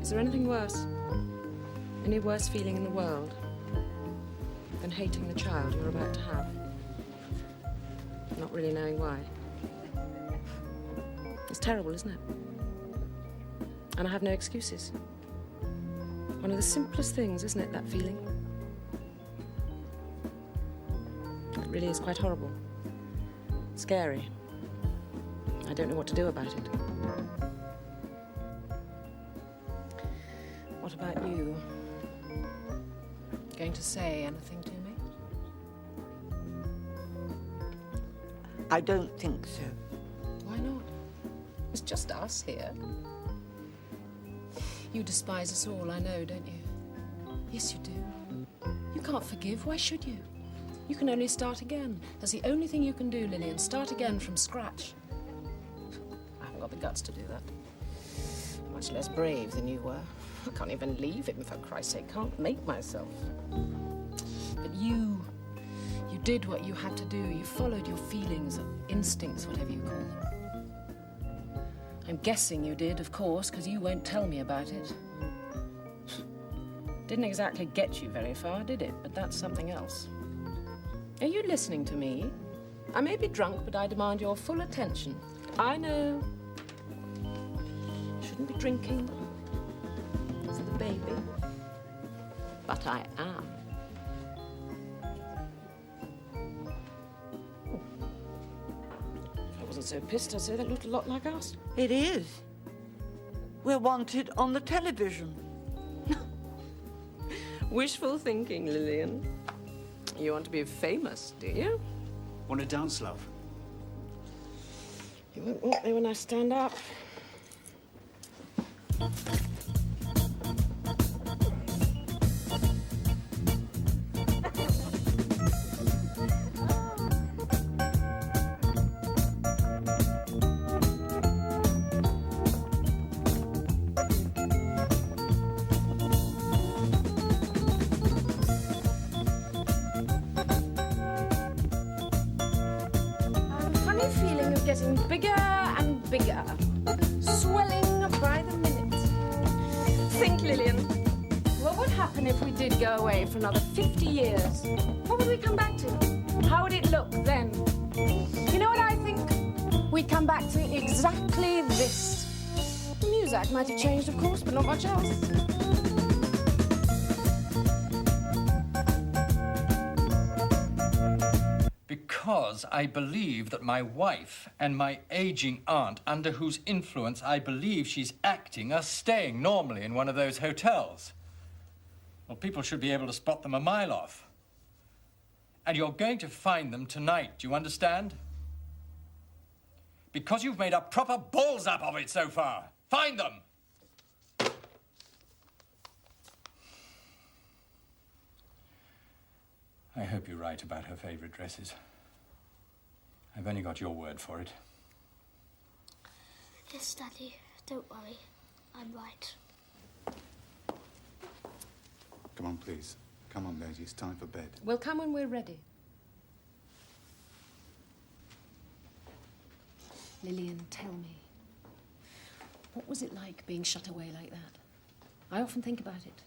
Is there anything worse? Any worse feeling in the world than hating the child you're about to have? Not really knowing why. It's terrible, isn't it? And I have no excuses. One of the simplest things, isn't it, that feeling? It really is quite horrible. Scary. I don't know what to do about it. What about you? Going to say anything to me? I don't think so. Why not? It's just us here. You despise us all, I know, don't you? Yes, you do. You can't forgive. Why should you? You can only start again. That's the only thing you can do, Lillian. Start again from scratch. I haven't got the guts to do that. Much less brave than you were. I can't even leave him, for Christ's sake. Can't make myself. But you did what you had to do. You followed your feelings, instincts, whatever you call them. I'm guessing you did, of course, because you won't tell me about it. Didn't exactly get you very far, did it? But that's something else. Are you listening to me? I may be drunk, but I demand your full attention. I know. Shouldn't be drinking for the baby. But I am. If I wasn't so pissed, I'd say that looked a lot like us. It is. We're wanted on the television. Wishful thinking, Lillian. You want to be famous, do you? Want to dance, love? You won't want me when I stand up. Getting bigger and bigger, swelling by the minute. Think, Lillian, what would happen if we did go away for another 50 years? What would we come back to? How would it look then? You know what I think? We'd come back to exactly this. The Muzak might have changed, of course, but not much else. because I believe that my wife and my aging aunt, under whose influence I believe she's acting, are staying normally in one of those hotels. Well, people should be able to spot them a mile off. And you're going to find them tonight, do you understand? Because you've made a proper balls up of it so far. Find them! I hope you're right about her favourite dresses. I've only got your word for it. Yes, Daddy. Don't worry. I'm right. Come on, please. Come on, Daisy. It's time for bed. We'll come when we're ready. Lillian, tell me. What was it like being shut away like that? I often think about it.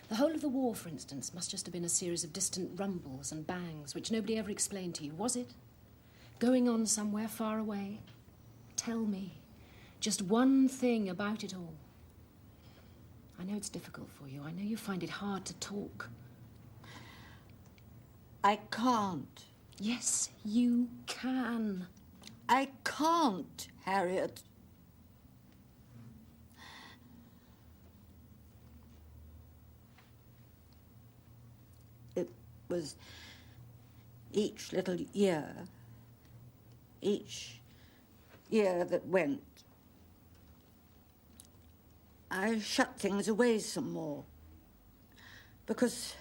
The whole of the war, for instance, must just have been a series of distant rumbles and bangs which nobody ever explained to you, was it? Going on somewhere far away? Tell me. Just one thing about it all. I know it's difficult for you. I know you find it hard to talk. I can't. Yes, you can. I can't, Harriet. It was each little year, each year that went, I shut things away some more because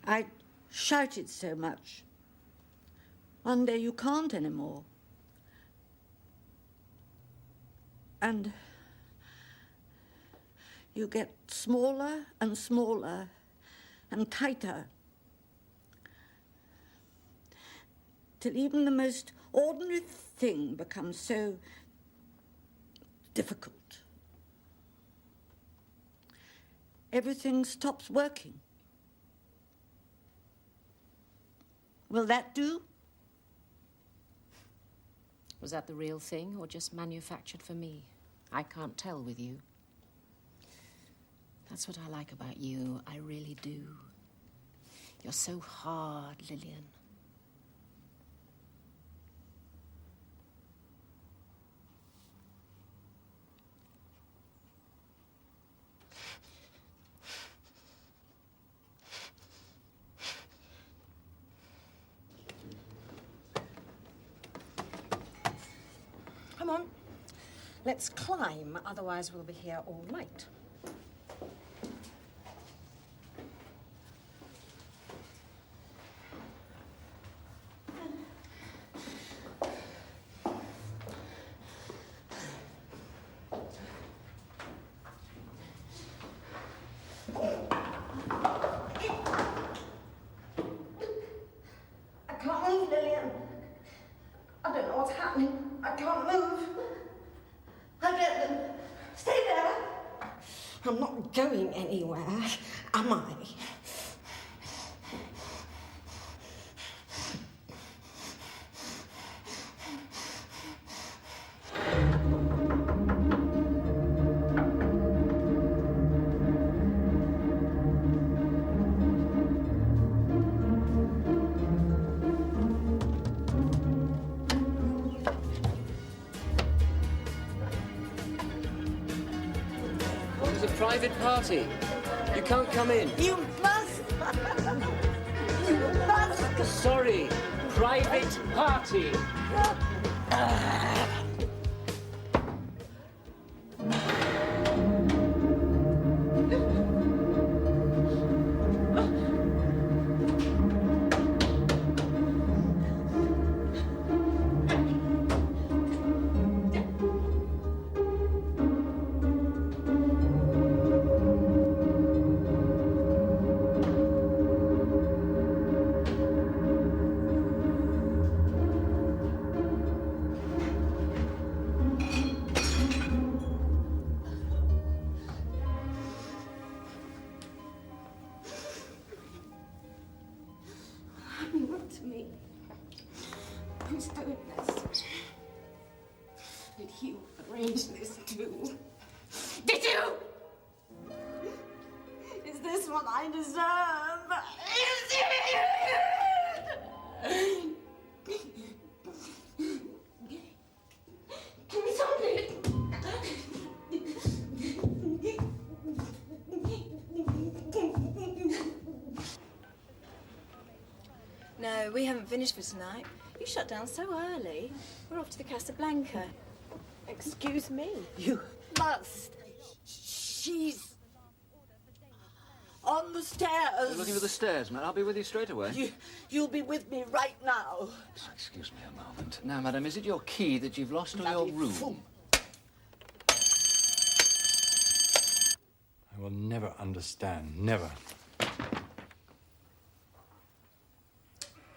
I shouted so much. One day you can't anymore. And you get smaller and smaller and tighter, till even the most ordinary thing becomes so difficult. Everything stops working. Will that do? Was that the real thing or just manufactured for me? I can't tell with you. That's what I like about you. I really do. You're so hard, Lillian. Come on. Let's climb, otherwise we'll be here all night. I can't move, Lillian. I don't know what's happening. I can't move. Harriet, stay there. I'm not going anywhere, am I? It's a private party. You can't come in. You must. You must. Sorry. Private party. Not to me. Who's doing this? Did Hugh arrange this too? Did you? Is this what I deserve? Is it? No, we haven't finished for tonight. You shut down so early. We're off to the Casablanca. Excuse me. You must. She's on the stairs. You're looking for the stairs, man. I'll be with you straight away. You'll be with me right now. Excuse me a moment. Now, madam, is it your key that you've lost or your room? I will never understand, never,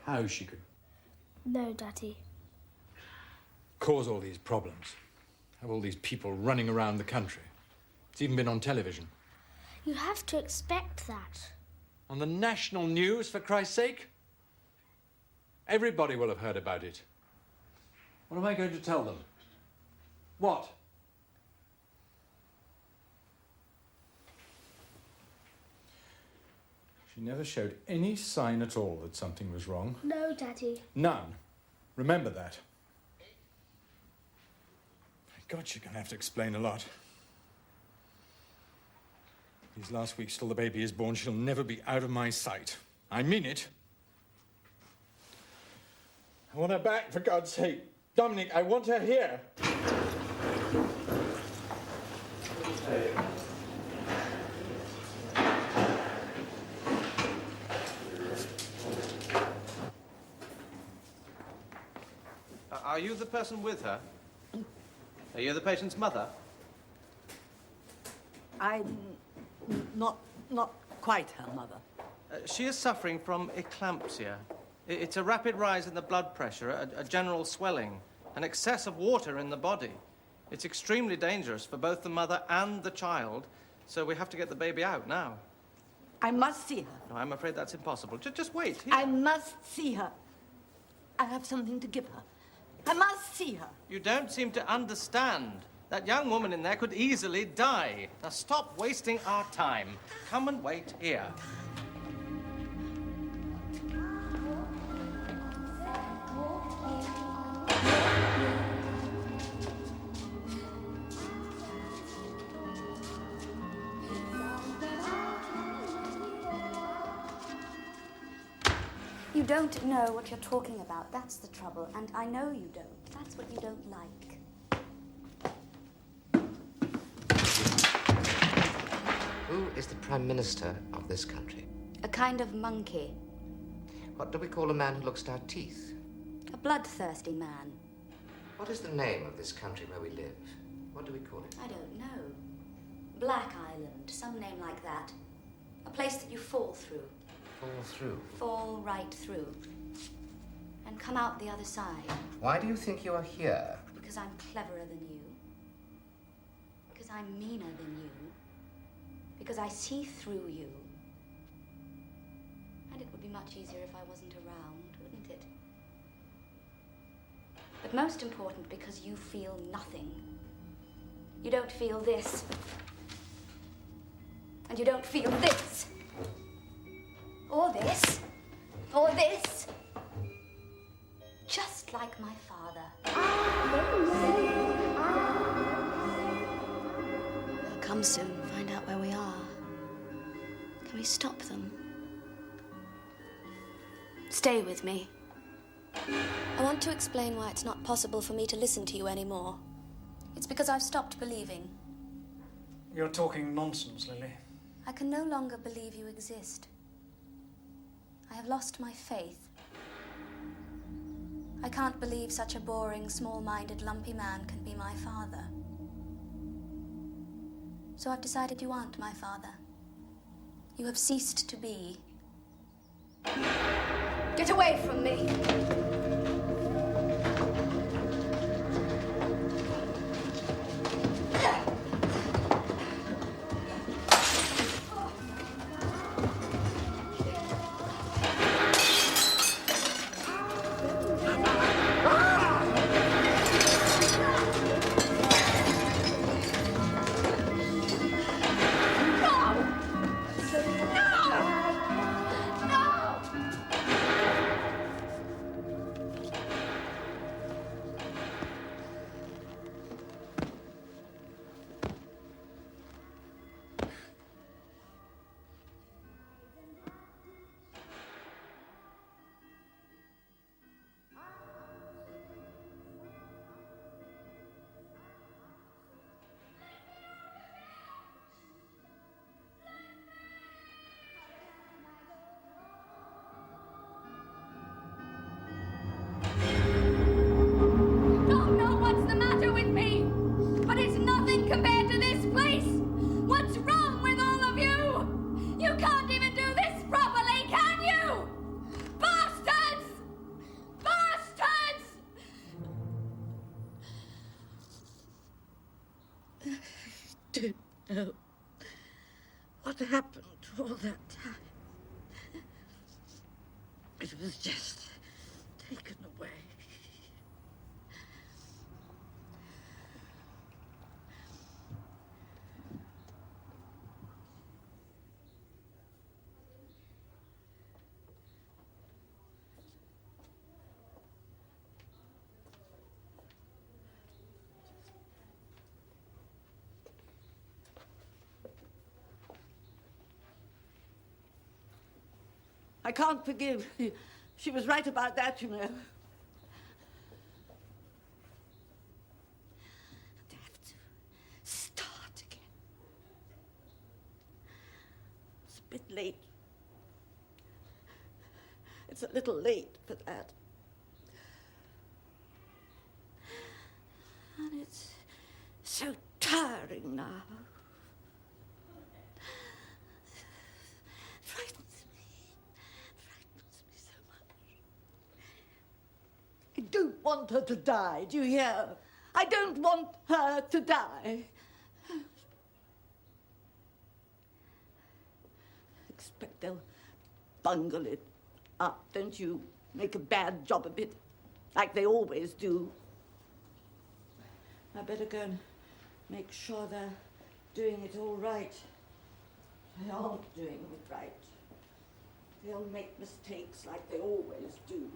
how she could No, Daddy. cause all these problems, have all these people running around the country. It's even been on television. You have to expect that. On the national news, for Christ's sake? Everybody will have heard about it. What am I going to tell them? What? She never showed any sign at all that something was wrong. No, Daddy. None. Remember that. God, she's going to have to explain a lot. These last weeks till the baby is born, she'll never be out of my sight. I mean it. I want her back, for God's sake. Dominic, I want her here. Are you the person with her? Are you the patient's mother? I'm not quite her mother. She is suffering from eclampsia. It's a rapid rise in the blood pressure, a general swelling, an excess of water in the body. It's extremely dangerous for both the mother and the child, so we have to get the baby out now. I must see her. No, I'm afraid that's impossible. Just wait. Here. I must see her. I have something to give her. I must see her. You don't seem to understand. That young woman in there could easily die. Now stop wasting our time. Come and wait here. You don't know what you're talking about. That's the trouble. And I know you don't. That's what you don't like. Who is the Prime Minister of this country? A kind of monkey. What do we call a man who looks at our teeth? A bloodthirsty man. What is the name of this country where we live? What do we call it? I don't know. Black Island, some name like that. A place that you fall through. Fall through. Fall right through. And come out the other side. Why do you think you are here? Because I'm cleverer than you. Because I'm meaner than you. Because I see through you. And it would be much easier if I wasn't around, wouldn't it? But most important, because you feel nothing. You don't feel this. And you don't feel this. Or this. Or this. Just like my father. They'll come soon, find out where we are. Can we stop them? Stay with me. I want to explain why it's not possible for me to listen to you anymore. It's because I've stopped believing. You're talking nonsense, Lily. I can no longer believe you exist. I have lost my faith. I can't believe such a boring, small-minded, lumpy man can be my father. So I've decided you aren't my father. You have ceased to be. Get away from me! don't know what happened all that time. It was just taken away. I can't forgive. She was right about that, you know. And to have to start again. It's a bit late. It's a little late for that. And it's so tiring now. I don't want her to die, do you hear? I don't want her to die. Expect they'll bungle it up, don't you? Make a bad job of it, like they always do. I better go and make sure they're doing it all right. They aren't doing it right. They'll make mistakes like they always do.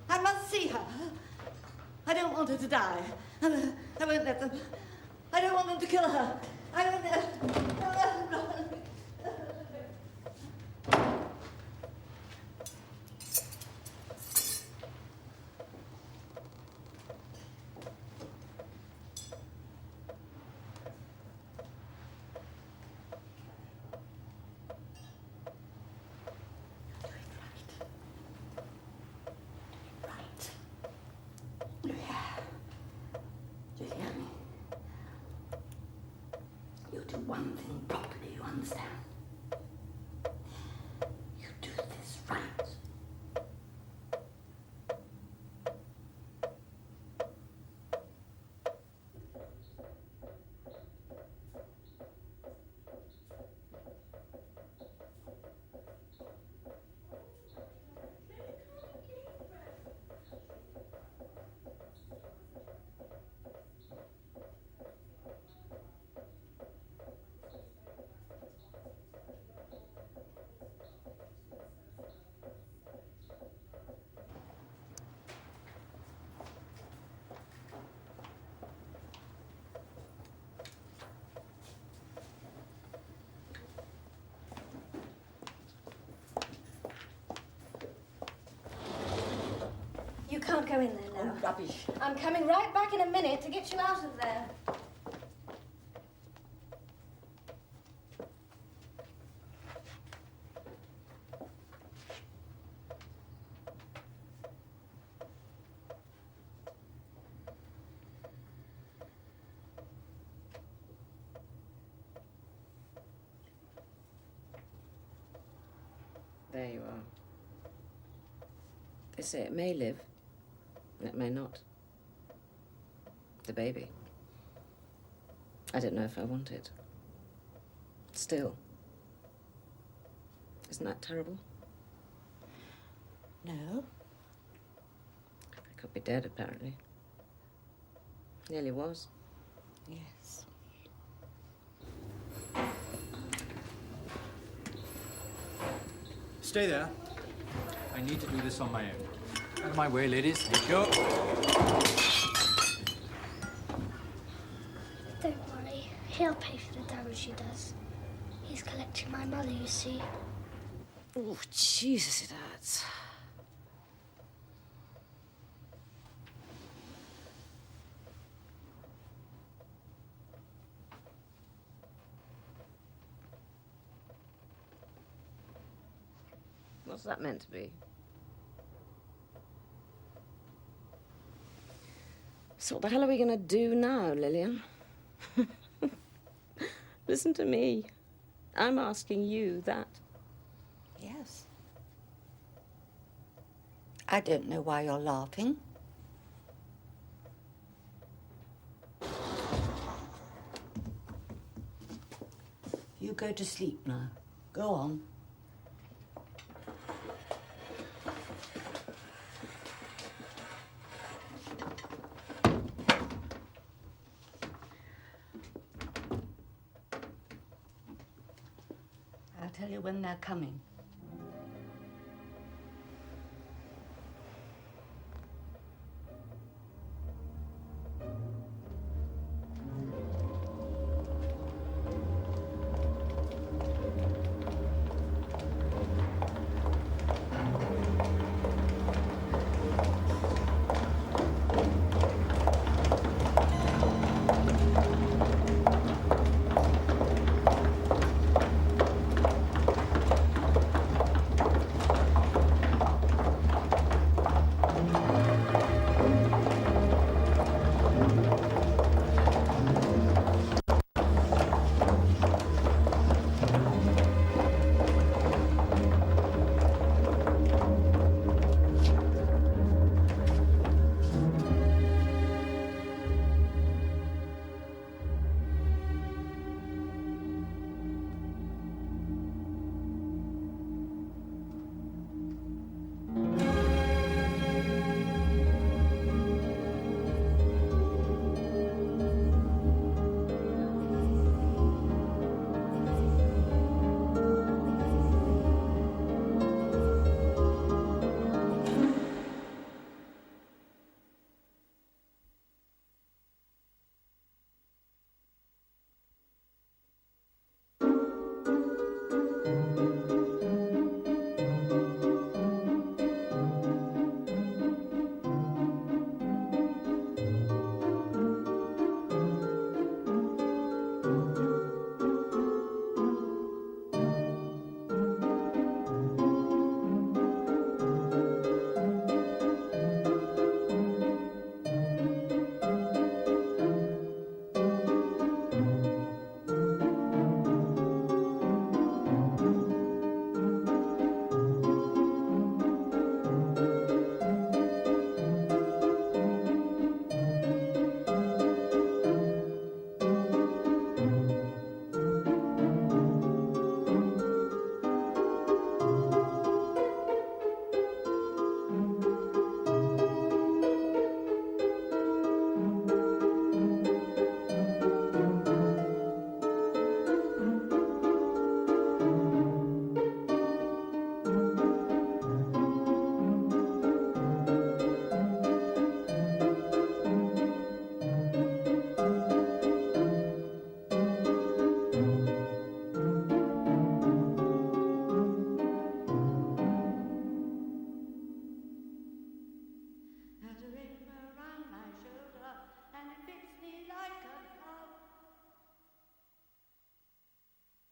I must see her. I don't want her to die. I won't let them. I don't want them to kill her. I don't know. One thing properly, you understand? You do this right. You can't go in there now. Oh, rubbish. I'm coming right back in a minute to get you out of there. There you are. They say it may live, and it may not. The baby. I don't know if I want it. Still. Isn't that terrible? No. I could be dead, apparently. Nearly was. Yes. Stay there. I need to do this on my own. Out of my way, ladies. Thank you. Don't worry. He'll pay for the damage he does. He's collecting my money, you see. Oh, Jesus, it hurts. What's that meant to be? So what the hell are we going to do now, Lillian? Listen to me. I'm asking you that. Yes. I don't know why you're laughing. You go to sleep now. Go on. I'll tell you when they're coming.